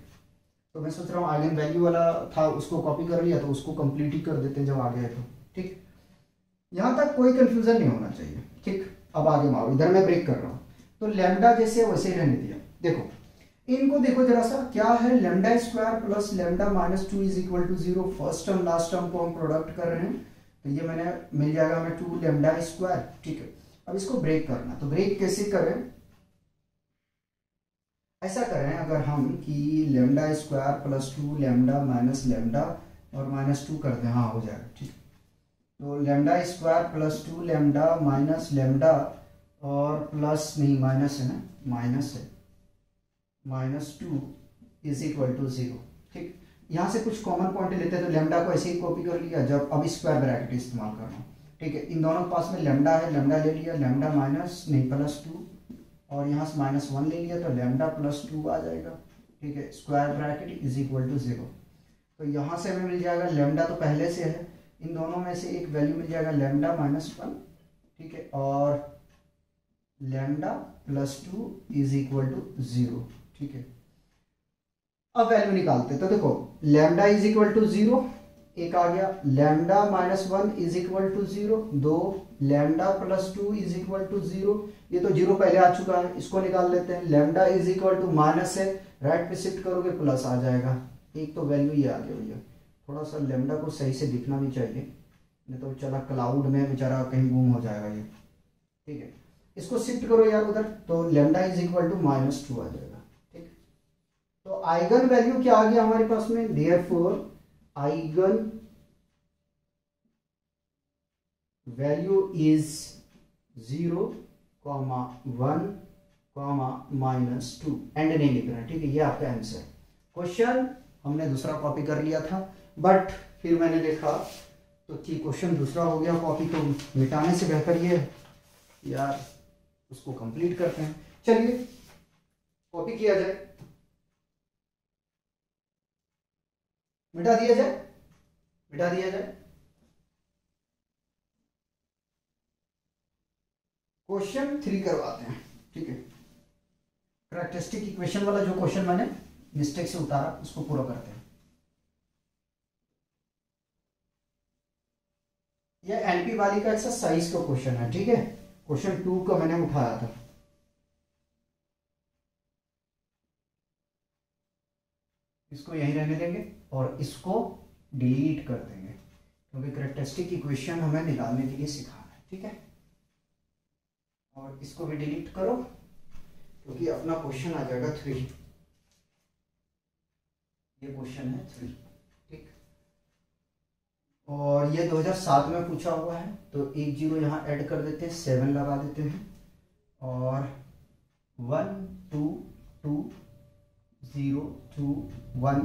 तो मैं सोच रहा हूँ आइगन वैल्यू वाला था, उसको कॉपी कर लिया, तो उसको कंप्लीट ही कर देते हैं जब आ गया तो, ठीक। यहां तक कोई कंफ्यूजन नहीं होना चाहिए, ठीक। अब आगे मारो, इधर मैं ब्रेक कर रहा हूँ, तो लैम्डा जैसे वैसे ही रहने दिया। देखो इनको देखो जरा सा, क्या है, lambda square plus lambda minus 2 is equal to 0, first term last term को हम प्रोडक्ट कर रहे हैं, तो ये मैंने मिल जाएगा हमें 2 लैम्डा स्क्वायर, ठीक है। अब इसको ब्रेक करना, तो ब्रेक कैसे करें, ऐसा करें अगर हम कि lambda square plus 2 lambda minus lambda और माइनस 2 कर दें, हाँ हो जाएगा, ठीक। तो lambda square plus 2 lambda minus lambda और प्लस नहीं माइनस है ना, माइनस है, माइनस 2 इज इक्वल टू 0, ठीक। यहाँ से कुछ कॉमन पॉइंट लेते हैं, तो लैम्डा को ऐसे ही कॉपी कर लिया, जब अब स्क्वायर ब्रैकेट इस्तेमाल कर रहा हूँ, ठीक है। इन दोनों के पास में लैम्डा है, लैम्डा ले लिया, लैम्डा माइनस नहीं प्लस 2, और यहाँ से माइनस 1 ले लिया, तो लैम्डा प्लस 2 आ जाएगा, ठीक है, square bracket is equal to 0। तो यहाँ से हमें मिल जाएगा, लैम्डा तो पहले से है, इन दोनों में से एक वैल्यू मिल जाएगा लैम्डा माइनस 1, ठीक है, और lambda plus 2 is equal to 0, ठीक है। अब वैल्यू निकालते हैं, तो देखो लैम्डा इज इक्वल टू 0 एक आ गया, lambda minus 1 is equal to 0 2, lambda plus 2 is equal to 0, ये तो 0 पहले आ चुका है, इसको निकाल लेते हैं। Lambda is equal to minus है, राइट पे शिफ्ट करोगे प्लस आ जाएगा, एक तो वैल्यू ये आ गया भैया। थोड़ा सा लैम्डा को सही से दिखना भी चाहिए, नहीं तो चला क्लाउड में बेचारा कहीं गुम हो जाएगा ये, ठीक है। इसको शिफ्ट करो यार उधर, तो lambda is equal to minus 2 आ जाएगा, ठीक। तो आइगन वैल्यू क्या आ गया हमारे पास में, therefore eigen value is 0, 1, minus 2, and नहीं लिख रहा है, ठीक है, ये आपका आंसर। क्वेश्चन हमने दूसरा कॉपी कर लिया था, बट फिर मैंने देखा तो ठीक क्वेश्चन दूसरा हो गया कॉपी, तो मिटाने से बेहतर ये यार उसको कंप्लीट करते हैं। चलिए कॉपी किया जाए, मिटा दिया जाए, मिटा दिया जाए। क्वेश्चन 3 करवाते हैं, ठीक है। कैरेक्टरिस्टिक इक्वेशन वाला जो क्वेश्चन मैंने मिस्टेक से उतारा उसको पूरा करते हैं। ये एनपी वाली का एक्सरसाइज का क्वेश्चन है, ठीक है, क्वेश्चन 2 का मैंने उठाया था। इसको यहीं रहने देंगे और इसको डिलीट कर देंगे, क्योंकि कैरेक्टरिस्टिक इक्वेशन हमें निकालने के लिए सिखाना है, ठीक है। और इसको भी डिलीट करो, क्योंकि अपना क्वेश्चन आ जाएगा 3, ये क्वेश्चन है 3, ठीक। और ये 2007 में पूछा हुआ है, तो एक 0 यहाँ ऐड कर देते हैं, 7 लगा देते हैं, और 1 2 2 0 2 1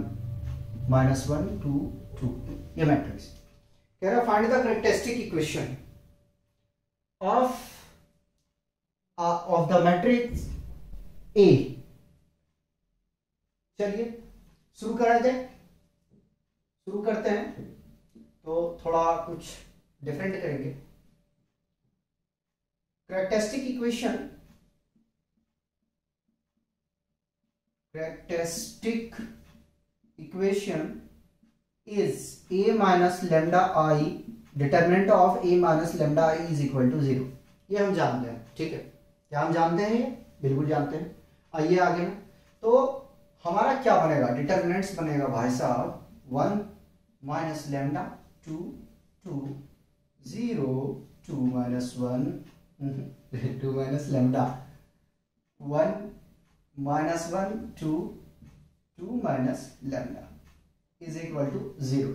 माइनस 1 2 2, ये मैट्रिक्स कह रहा find the characteristic equation of the matrix A. चलिए शुरू करा जाए, शुरू करते हैं। तो थोड़ा कुछ डिफरेंट करेंगे, characteristic equation is a minus lambda I, determinant of a minus lambda I is equal to 0. ये हम जानते हैं, ठीक है, क्या हम जानते हैं? ये बिल्कुल जानते हैं. आइए आगे में, तो हमारा क्या बनेगा? डिटर्मिनेंट्स बनेगा भाई साहब 1 minus lambda 2 2 0 2 minus 1 2 minus lambda 1 minus 1 2 2 minus lambda is equal to 0.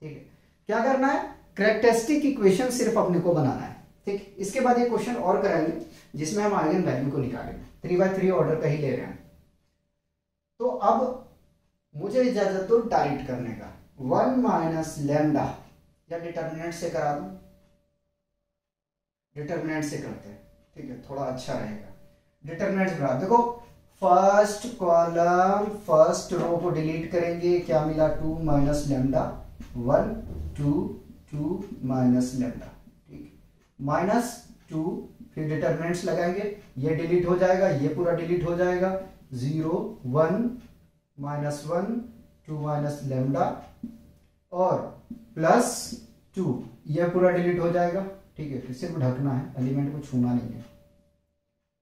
ठीक है, क्या करना है? कैरेक्टरिस्टिक इक्वेशन सिर्फ अपने को बनाना है. ठीक, इसके बाद ये क्वेश्चन और कराएंगे जिसमें हम आइगन वैल्यू को निकालेंगे. 3x3 ऑर्डर का ही ले रहे हैं. तो अब मुझे इजाजत दो डायरेक्ट करने का. 1 माइनस लैम्डा, या डिटर्मिनेंट से करा दूं? डिटर्मिनेंट से करते हैं, ठीक है, थोड़ा अच्छा रहेगा. डिटर्मिनेंट बना, देखो फर्स्ट कॉलम फर्स्ट रो को डिलीट करेंगे, क्या मिला? 2 माइनस लैम्डा 1 2 2 माइनस लैम्डा. ठीक, माइनस 2, फिर डिटर्मिनेंट्स लगाएंगे, ये डिलीट हो जाएगा, ये पूरा डिलीट हो जाएगा. 0 1 माइनस 1 2 माइनस लैम्डा और प्लस 2, ये पूरा डिलीट हो जाएगा. ठीक है, फिर सिर्फ ढकना है, एलिमेंट को छूना नहीं है.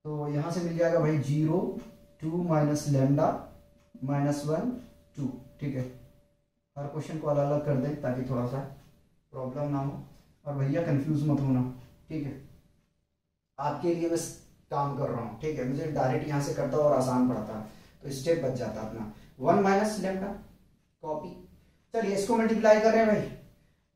तो यहां से मिल जाएगा भाई 0 2 माइनस लैम्डा माइनस 1 2. ठीक है, हर क्वेश्चन को अलग अलग कर दें ताकि थोड़ा सा प्रॉब्लम ना हो. और भैया कंफ्यूज मत होना, ठीक है, आपके लिए बस काम कर रहा हूँ. ठीक है, मुझे डायरेक्ट यहाँ से करता और आसान पड़ता, तो स्टेप बच जाता अपना. 1 माइनस लैम्डा कॉपी. चलिए इसको मल्टीप्लाई कर रहे हैं भाई,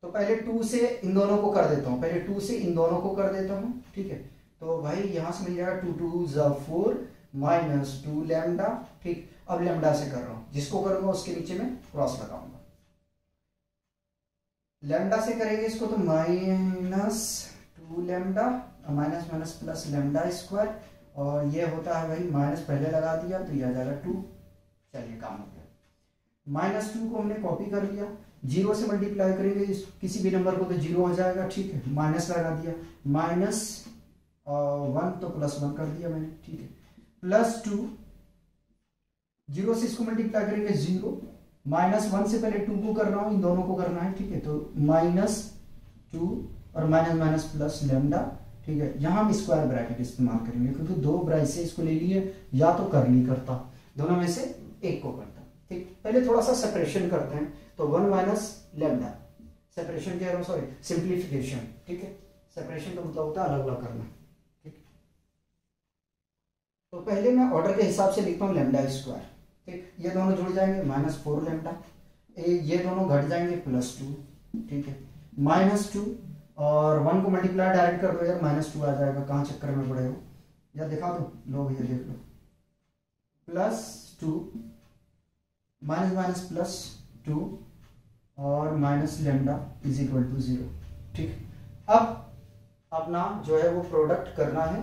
तो पहले 2 से इन दोनों को कर देता हूँ, पहले 2 से इन दोनों को कर देता हूँ. ठीक है, तो भाई यहाँ से मिल जाएगा 2 2 4 माइनस 2 लैम्डा. ठीक, अब लैम्डा से कर रहा हूँ, जिसको करूंगा उसके नीचे में क्रॉस लगाऊंगा. लैम्डा से करेंगे इसको तो minus 2 lambda minus minus plus lambda square, और ये होता है भाई माइनस पहले लगा दिया तो ये आ जाएगा 2. चलिए काम हो गया. माइनस 2 को हमने कॉपी कर लिया, 0 से मल्टीप्लाई करेंगे किसी भी नंबर को तो 0 हो जाएगा. ठीक है, माइनस लगा दिया, माइनस 1 तो प्लस 1 कर दिया मैंने. ठीक है, प्लस 2, 0 से इसको मल्टीप्लाई करेंगे 0, माइनस 1 से पहले 2 को कर रहा हूं, इन दोनों को करना है. ठीक है, तो माइनस 2 और माइनस माइनस प्लस लैम्डा. ठीक है, यहां हम स्क्वायर ब्रैकेट इस्तेमाल करेंगे क्योंकि 2 ब्रैकेट से इसको ले लिए, या तो करली करता, दोनों में से एक को करता. ठीक, पहले थोड़ा सा सेपरेशन करते हैं. तो 1 माइनस लैम्डा, सेपरेशन कह रहा हूं, सॉरी सिंप्लीफिकेशन. ठीक है, सेपरेशन का मतलब होता है अलग अलग करना. ठीक, तो पहले मैं ऑर्डर के हिसाब से लिखता हूँ लैम्डा स्क्वायर. ठीक, ये दोनों जुड़ जाएंगे माइनस 4 लैम्डा, ये दोनों घट जाएंगे प्लस 2. ठीक है, माइनस 2 और 1 को मल्टीप्लाई डायरेक्ट कर दो यार, माइनस 2 आ जाएगा, कहाँ चक्कर में पड़े हो, या दिखा दो, लो भैया देख लो. प्लस 2 माइनस माइनस प्लस 2 और minus lambda is equal to 0. ठीक, अब अपना जो है वो प्रोडक्ट करना है,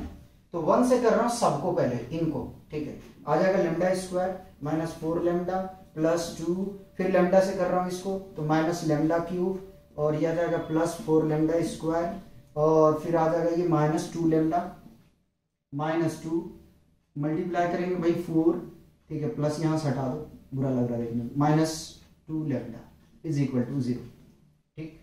तो 1 से कर रहा हूं सबको पहले, इनको. ठीक है, आ जाएगा lambda square minus 4 lambda plus 2, फिर लैम्डा से कर रहा हूं इसको तो माइनस लैम्डा क्यूब, और ये आ जाएगा प्लस 4 लैम्डा स्क्वायर, और फिर आ जाएगा ये माइनस 2 लैम्डा माइनस 2, मल्टीप्लाई करेंगे भाई 4. ठीक है, प्लस यहां से हटा दो, बुरा लग रहा है देखने में, minus 2 lambda is equal to 0. ठीक,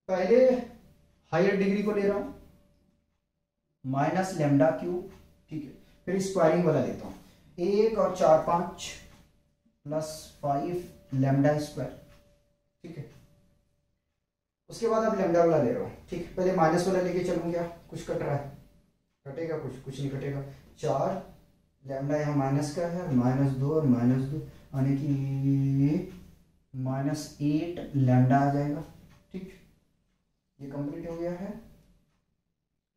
पहले हायर डिग्री को ले रहा हूं, माइनस लैम्डा क्यूब. ठीक है, फिर स्क्वायरिंग वाला लेता हूं, 1 और 4 5 प्लस 5 लैम्डा स्क्वायर. ठीक है, उसके बाद अब लैम्डा वाला ले रहा हूं. ठीक, पहले माइनस वाला लेके चलूं, क्या कुछ कट रहा है? कटेगा कुछ नहीं कटेगा. 4 लैम्डा यहाँ माइनस का है, माइनस 2 और माइनस 2, यानी कि माइनस 8 लैम्डा आ जाएगा. ठीक, ये कंप्लीट हो गया है,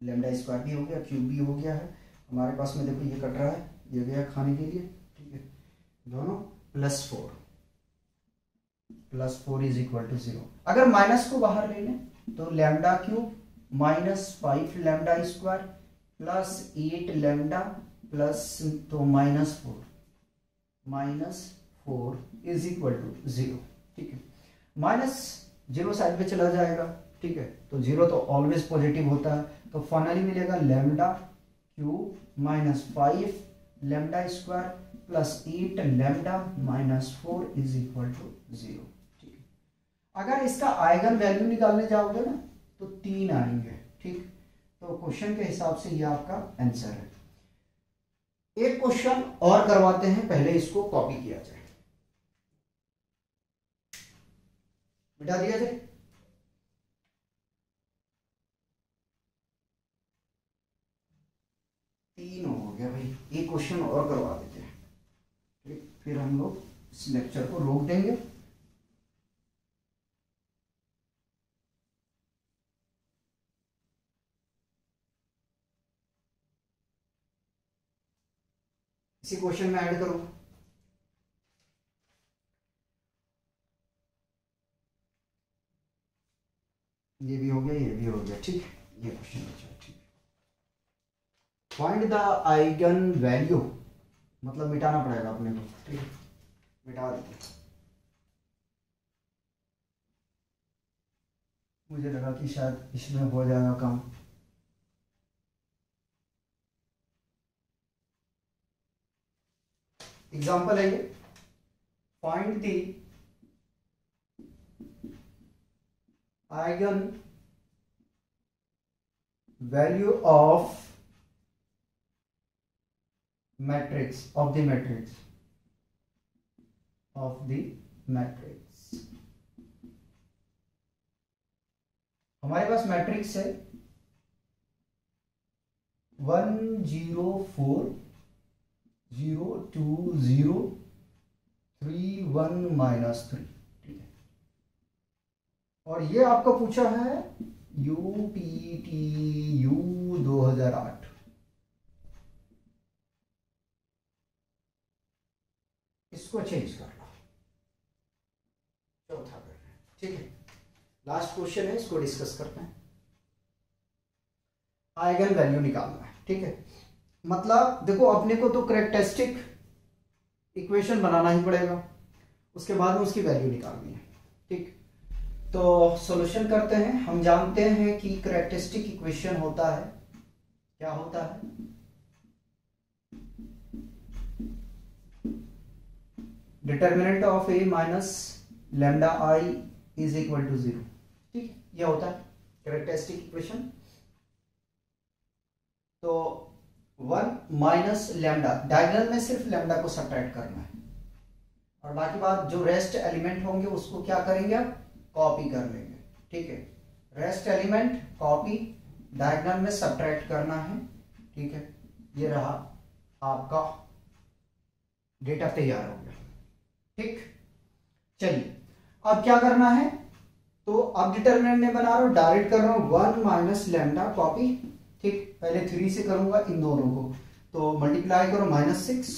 लैम्डा स्क्वायर भी हो गया, क्यूब भी हो गया है हमारे पास में. देखो ये कट रहा है, ये गया खाने के लिए. ठीक है, दोनों प्लस 4 इज इक्वल टू 0. अगर माइनस को बाहर ले लें तो lambda cube minus 5 lambda square plus 8 lambda plus तो माइनस 4 इज इक्वल टू 0. ठीक है, माइनस जीरो साइड पे चला जाएगा, ठीक है, तो जीरो तो ऑलवेज पॉजिटिव होता है, तो फाइनली मिलेगा lambda cube minus 5 lambda square plus 8 lambda minus 4 is equal to 0। ठीक है, अगर इसका आइगन वैल्यू निकालने जाओगे ना तो 3 आएंगे, ठीक, तो क्वेश्चन के हिसाब से ये आपका आंसर है। एक क्वेश्चन और करवाते हैं, पहले इसको कॉपी किया जाए, मिटा दिया जाए। तीन हो गया भाई, एक क्वेश्चन और करवा देते हैं, ठीक, फिर हम लोग इस लेक्चर को रोक देंगे। इसी क्वेश्चन में ऐड करूंगा। ये भी हो गया, ये भी हो गया, ठीक, ये क्वेश्चन अच्छा, ठीक। फाइंड द आइगन वैल्यू, मतलब मिटाना पड़ेगा अपने को, ठीक, मिटा देते हैं। मुझे लगा कि शायद इसमें हो जाएगा काम। एग्जाम्पल है ये, find the eigen value of matrix of the matrix हमारे पास मैट्रिक्स है 1 0 4 0 2 0 3 1 -3, ठीक है, और ये आपका पूछा है UTTU 2008। इसको चेंज कर लो, चौथा कर रहे हैं, ठीक है, लास्ट क्वेश्चन है, इसको डिस्कस करते हैं। आइगन वैल्यू निकालना है, ठीक है, मतलब देखो अपने को तो कैरेक्टरिस्टिक इक्वेशन बनाना ही पड़ेगा, उसके बाद में उसकी वैल्यू निकालनी है, ठीक, तो सॉल्यूशन करते हैं। हम जानते हैं कि कैरेक्टरिस्टिक इक्वेशन होता है, क्या होता है, determinant of A minus lambda I is equal to 0, ठीक, यह होता है कैरेक्टरिस्टिक इक्वेशन। तो 1 माइनस लैम्डा, डायगोनल में सिर्फ लैम्डा को सब्ट्रैक्ट करना है, और बाकी बात जो रेस्ट एलिमेंट होंगे उसको क्या करेंगे, आप कॉपी कर लेंगे, ठीक है, रेस्ट एलिमेंट कॉपी, डायगोनल में सब्ट्रैक्ट करना है, ठीक है, ये रहा आपका डेटा तैयार हो गया, ठीक। चलिए अब क्या करना है, तो अब डिटरमिनेंट में बना रहा हूं, डायरेक्ट कर रहा हूं 1 माइनस लैम्डा कॉपी, ठीक, पहले 3 से करूंगा इन दोनों को, तो मल्टीप्लाई करो -6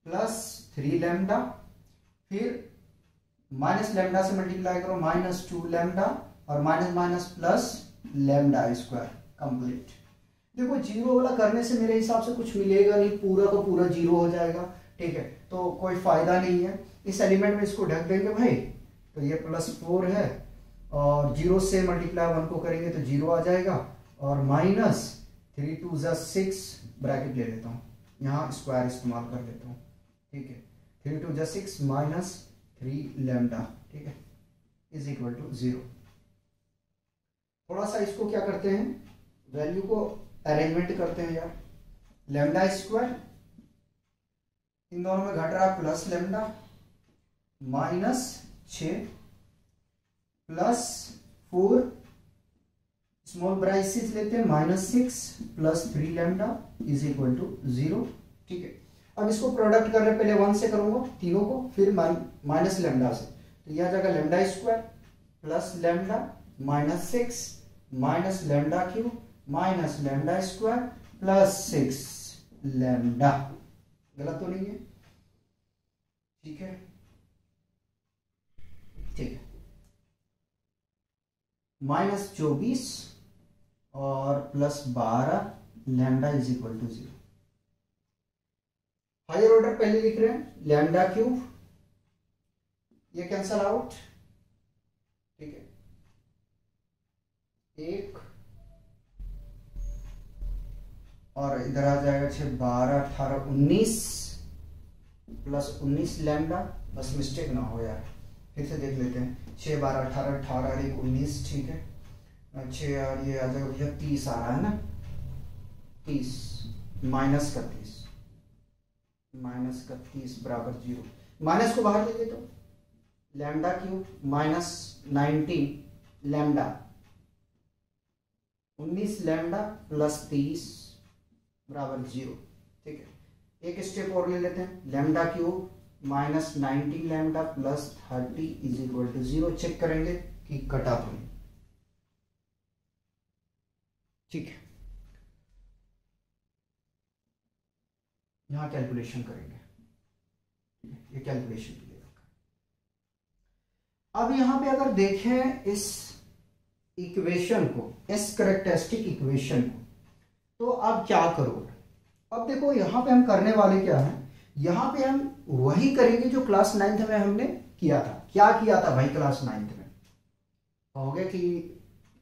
प्लस 3 लैम्डा, फिर माइनस लैम्डा से मल्टीप्लाई करो -2 लैम्डा, और minus minus plus lambda square, complete. देखो जीरो वाला करने से मेरे हिसाब से कुछ मिलेगा नहीं, पूरा का पूरा जीरो हो जाएगा, ठीक है, तो कोई फायदा नहीं है। इस एलिमेंट में इसको ढक देंगे भाई, तो ये +4 है, और 0 से मल्टीप्लाई 1 को करेंगे तो 0 आ जाएगा, और -3 2 6, ब्रैकेट ले लेता हूँ, यहाँ स्क्वायर इस्तेमाल कर लेता हूँ, ठीक है, 3 2 6 -3 लैम्डा, ठीक है, इज इक्वल टू 0। थोड़ा सा इसको क्या करते हैं, वैल्यू को अरेंजमेंट करते हैं यार, लैम्डा स्क्वायर इन दोनों में घट रहा है प्लस लैम्डा, -6 +4 स्मॉल ब्राइसिस लेते हैं -6 + 3 लैम्डा इज इक्वल टू 0, ठीक है। अब इसको प्रोडक्ट कर रहे, पहले 1 से करूंगा तीनों को, फिर माइनस लैम्डा से, तो यह जाएगा lambda square plus lambda -6 minus lambda cube minus lambda square plus 6 lambda, गलत तो नहीं है, ठीक है, ठीक है, -24 और +12 lambda is equal to 0। Higher order पहले लिख रहे हैं, लैम्डा क्यूब, ये कैंसल आउट, ठीक है, 1 और इधर आ जाएगा 6 12 18 19 प्लस 19 लैम्डा, बस मिस्टेक ना हो यार, फिर से देख लेते हैं। 6 12 18 18 और 1 19, ठीक है, 6 और ये आ जाएगा भैया 30 आ रहा है ना, 30 माइनस का 30 बराबर 0। माइनस को बाहर ले गए तो lambda cube minus 19 lambda 19 lambda plus 30 बराबर 0। ठीक है, एक स्टेप और ले लेते हैं। Lambda cube minus 19 lambda plus 30 is equal to 0। Check करेंगे कि कटा तो नहीं। ठीक है, यहां कैलकुलेशन करेंगे, ये कैलकुलेशन के लिए रखा। अब यहां पे अगर देखें इस इक्वेशन को, इस कैरेक्टरिस्टिक इक्वेशन को, तो अब क्या करोगे? अब देखो यहां पे हम करने वाले क्या है, यहां पे हम वही करेंगे जो क्लास 9th में हमने किया था। क्या किया था भाई क्लास 9th में? कहोगे कि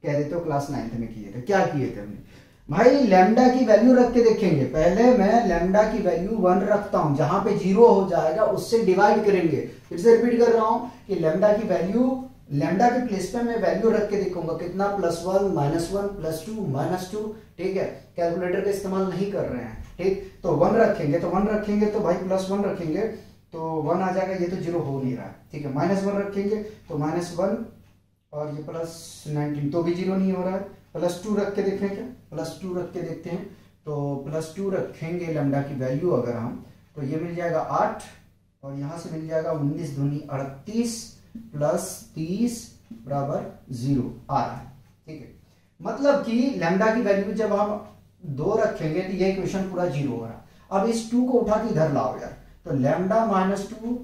कह देते हो क्लास 9th में किए थे। क्या किए थे हमने भाई? लैम्डा की वैल्यू रख के देखेंगे। पहले मैं लैम्डा की वैल्यू 1 रखता हूं, जहां पे 0 हो जाएगा उससे डिवाइड करेंगे। फिर से रिपीट कर रहा हूं कि लैम्डा की वैल्यू, लैम्डा के प्लेस पे मैं वैल्यू रख के देखूंगा कितना, +1 -1 +2 -2। ठीक है, कैलकुलेटर का इस्तेमाल नहीं कर रहे हैं। ठीक, तो 1 रखेंगे, तो 1 रखेंगे तो भाई +1 रखेंगे तो 1 आ जाएगा, ये तो 0 हो नहीं रहा है। ठीक है, -1 रखेंगे तो -1 और ये +19 तो भी 0 नहीं हो रहा है। +2 रख के देखें क्या? +2 रख के देखते हैं, तो +2 रखेंगे लैम्डा की वैल्यू अगर हम, तो ये मिल जाएगा 8 और यहां से मिल जाएगा 19 दूनी 38 प्लस 30 बराबर 0 आ रहा है। ठीक है, मतलब कि लैम्डा की वैल्यू जब हम 2 रखेंगे तो ये इक्वेशन पूरा 0 हो रहा। अब इस 2 को उठा के इधर लाओ यार, तो लैम्डा -2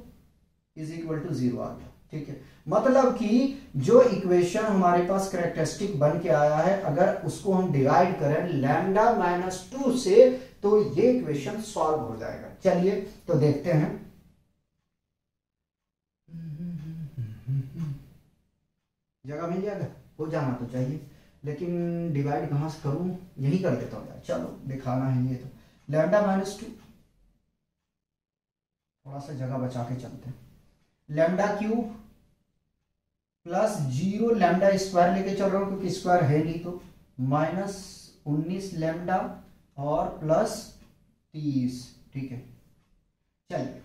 इज इक्वल टू 0 आ गया। ठीक है, मतलब कि जो इक्वेशन हमारे पास कैरेक्टरिस्टिक बन के आया है, अगर उसको हम डिवाइड करें लैम्डा -2 से, तो ये इक्वेशन सॉल्व हो जाएगा। चलिए तो देखते हैं। जगह मिल जाएगा, हो जाना तो चाहिए, लेकिन डिवाइड कहां से करूं? यही कर देता हूं यार, चलो दिखाना है ये तो। लैम्डा -2, थोड़ा सा जगह बचा के चलते हैं। Lambda cube plus 0 lambda square लेके चल रहा हूं क्योंकि स्क्वायर है नहीं, तो -19 लैम्डा और प्लस 30। ठीक है, चलिए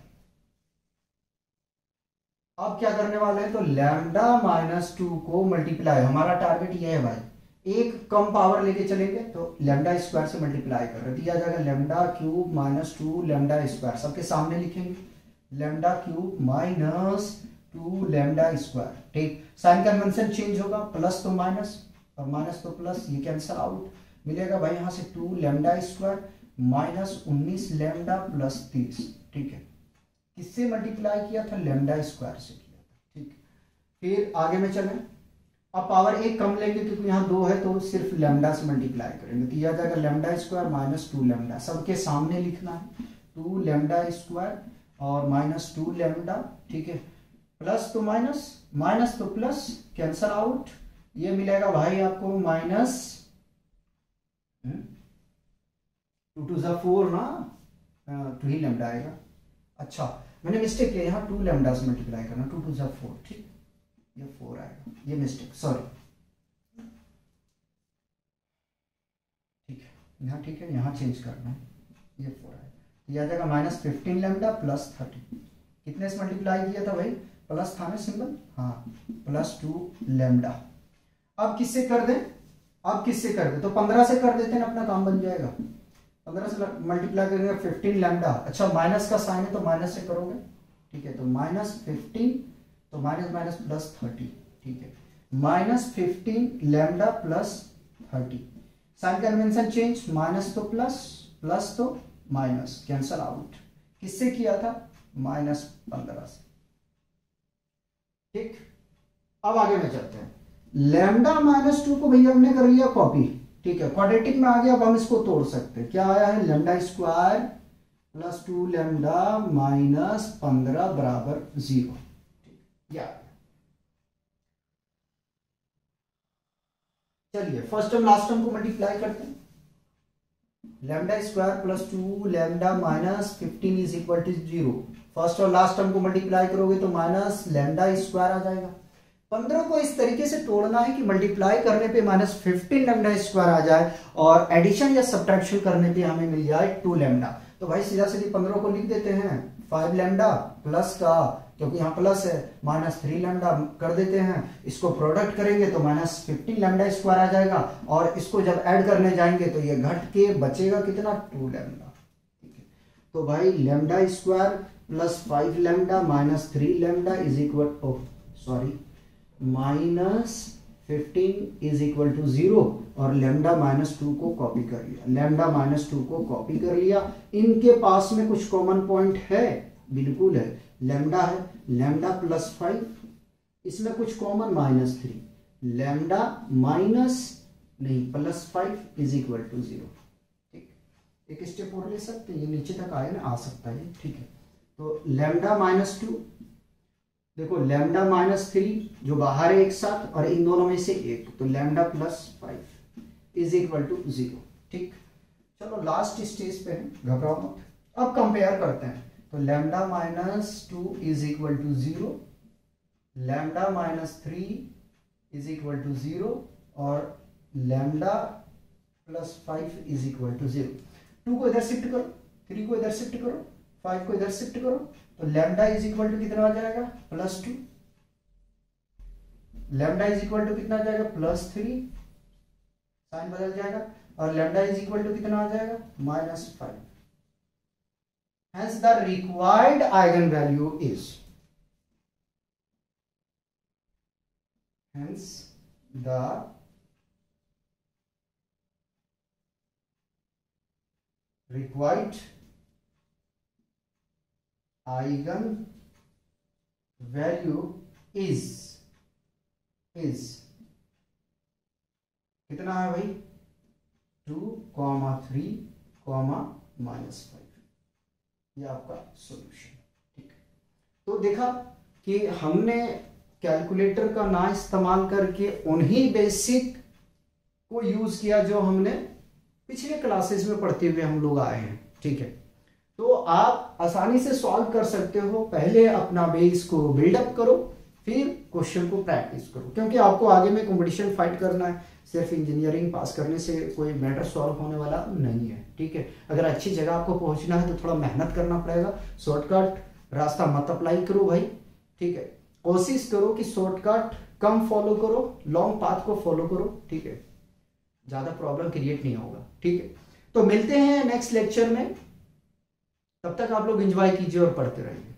अब क्या करने वाले हैं, तो लैम्डा -2 को मल्टीप्लाई, हमारा टारगेट ये है भाई, एक कम पावर लेके चलेंगे तो लैम्डा स्क्वायर से मल्टीप्लाई कर रहे, दिया जाएगा लैम्डा क्यूब -2 लैम्डा स्क्वायर, सबके सामने लिखेंगे लैम्डा क्यूब -2 लैम्डा स्क्वायर। ठीक, साइन कन्वेंशन चेंज होगा, प्लस तो माइनस और माइनस तो प्लस, ये कैंसल आउट, मिलेगा भाई यहां से 2 लैम्डा स्क्वायर -19 लैम्डा प्लस 30। ठीक है, किससे मल्टीप्लाई किया था? लैम्डा स्क्वायर से किया था। ठीक, फिर आगे में चलें। अब पावर 1 कम लेंगे क्योंकि यहाँ 2 है, तो सिर्फ लैम्डा से मल्टीप्लाई करेंगे, तो यह जाएगा लैम्डा स्क्वायर -2 लैम्डा, सबके सामने लिखना है 2 लैम्डा स्क्वायर और -2 लैम्डा। ठीक है, प्लस तो माइनस, माइनस तो प्लस, कैंसल आउट, ये मिलेगा भाई आपको माइनस 2 2 4 ना, 2 ही लैम्डा आएगा। अच्छा मैंने मिस्टेक किया, यहाँ 2 लैम्डा से मल्टीप्लाई करना, 2 2 4। ठीक, ये 4 आएगा, ये मिस्टेक, सॉरी। ठीक है, यहाँ ठीक है, यहाँ चेंज करना है, ये 4 आएगा, तो यह आ जाएगा -15 लैम्डा प्लस 30। कितने से मल्टीप्लाई किया था भाई? प्लस था ना सिंबल, हाँ, +2 लैम्डा। अब किससे कर दें? अब किससे कर दें? तो 15 से कर देते हैं, अपना काम बन जाएगा। 15 से मल्टीप्लाई करेंगे 15 लैम्डा। अच्छा माइनस का साइन है तो माइनस से करोगे। ठीक है, तो -15 तो माइनस माइनस प्लस 30। ठीक है, -15 lambda plus 30, sign convention change, minus तो प्लस, प्लस तो माइनस, कैंसल आउट। किससे किया था? -15 से। ठीक, अब आगे में चलते हैं। लैम्डा -2 को भैया हमने कर लिया कॉपी। ठीक है, क्वाड्रेटिक में आ गया, अब हम इसको तोड़ सकते हैं। क्या आया है? लैम्डा स्क्वायर प्लस 2 लैम्डा -15 बराबर 0। ठीक, या चलिए फर्स्ट टर्म लास्ट टर्म को मल्टीप्लाई करते हैं। Lambda square plus 2 lambda minus 15 is equal to 0। First और लास्ट टर्म को मल्टीप्लाई करोगे तो माइनस लैम्डा स्क्वायर आ जाएगा। 15 को इस तरीके से तोड़ना है कि मल्टीप्लाई करने पे माइनस 15 लैम्डा स्क्वायर आ जाए और एडिशन या सब्ट्रैक्शन करने पे हमें मिल जाए 2 लैम्डा। तो भाई सीधा सीधी 15 को लिख देते हैं 5 लैम्डा प्लस का, क्योंकि यहाँ प्लस है, माइनस 3 लैम्डा कर देते हैं। इसको प्रोडक्ट करेंगे तो माइनस 15 लैम्डा स्क्वायर आ जाएगा और इसको जब ऐड करने जाएंगे तो ये घट के बचेगा कितना 2 लैम्डा। ठीक है, तो भाई lambda square plus 5 lambda minus 3 lambda is equal minus 15 is equal to 0 और लैम्डा माइनस 2 को कॉपी कर लिया। लैम्डा माइनस 2 को कॉपी कर लिया। इनके पास में कुछ कॉमन पॉइंट है, बिल्कुल है, लैम्डा है, लैम्डा प्लस 5, इसमें कुछ कॉमन माइनस 3, लैम्डा माइनस नहीं प्लस 5 इज इक्वल टू 0। ठीक, एक स्टेप और ले सकते हैं, ये नीचे तक आए ना, आ सकता है। ठीक है, तो लैम्डा माइनस 2, देखो लैम्डा माइनस 3 जो बाहर है एक साथ और इन दोनों में से एक, तो lambda plus 5 is equal to 0। ठीक, चलो लास्ट स्टेज पे है, घबराओ मत। अब कंपेयर करते हैं, तो lambda minus 2 is equal to 0, lambda minus 3 is equal to 0 और lambda plus 5 is equal to 0। 2 को इधर शिफ्ट करो, 3 को इधर शिफ्ट करो, 5 को इधर शिफ्ट करो, तो लैम्डा इज इक्वल टू कितना आ जाएगा plus 2, lambda is equal to कितना आ जाएगा प्लस 3, साइन बदल जाएगा, और लैम्डा इज इक्वल टू कितना आ जाएगा minus 5। Hence the required eigenvalue is, hence the required eigenvalue is कितना है भाई 2, 3, -5। ये आपका सॉल्यूशन। ठीक, तो देखा कि हमने कैलकुलेटर का ना इस्तेमाल करके उन्हीं बेसिक को यूज किया जो हमने पिछले क्लासेस में पढ़ते हुए हम लोग आए हैं। ठीक है, तो आप आसानी से सॉल्व कर सकते हो। पहले अपना बेस को बिल्डअप करो, फिर क्वेश्चन को प्रैक्टिस करो, क्योंकि आपको आगे में कंपटीशन फाइट करना है। सिर्फ इंजीनियरिंग पास करने से कोई मैटर सॉल्व होने वाला नहीं है। ठीक है, अगर अच्छी जगह आपको पहुंचना है तो थोड़ा मेहनत करना पड़ेगा। शॉर्टकट रास्ता मत अप्लाई करो भाई। ठीक है, कोशिश करो कि शॉर्टकट कम फॉलो करो, लॉन्ग पाथ को फॉलो करो। ठीक है, ज्यादा प्रॉब्लम क्रिएट नहीं होगा। ठीक है, तो मिलते हैं नेक्स्ट लेक्चर में। तब तक आप लोग एंजॉय कीजिए और पढ़ते रहिए।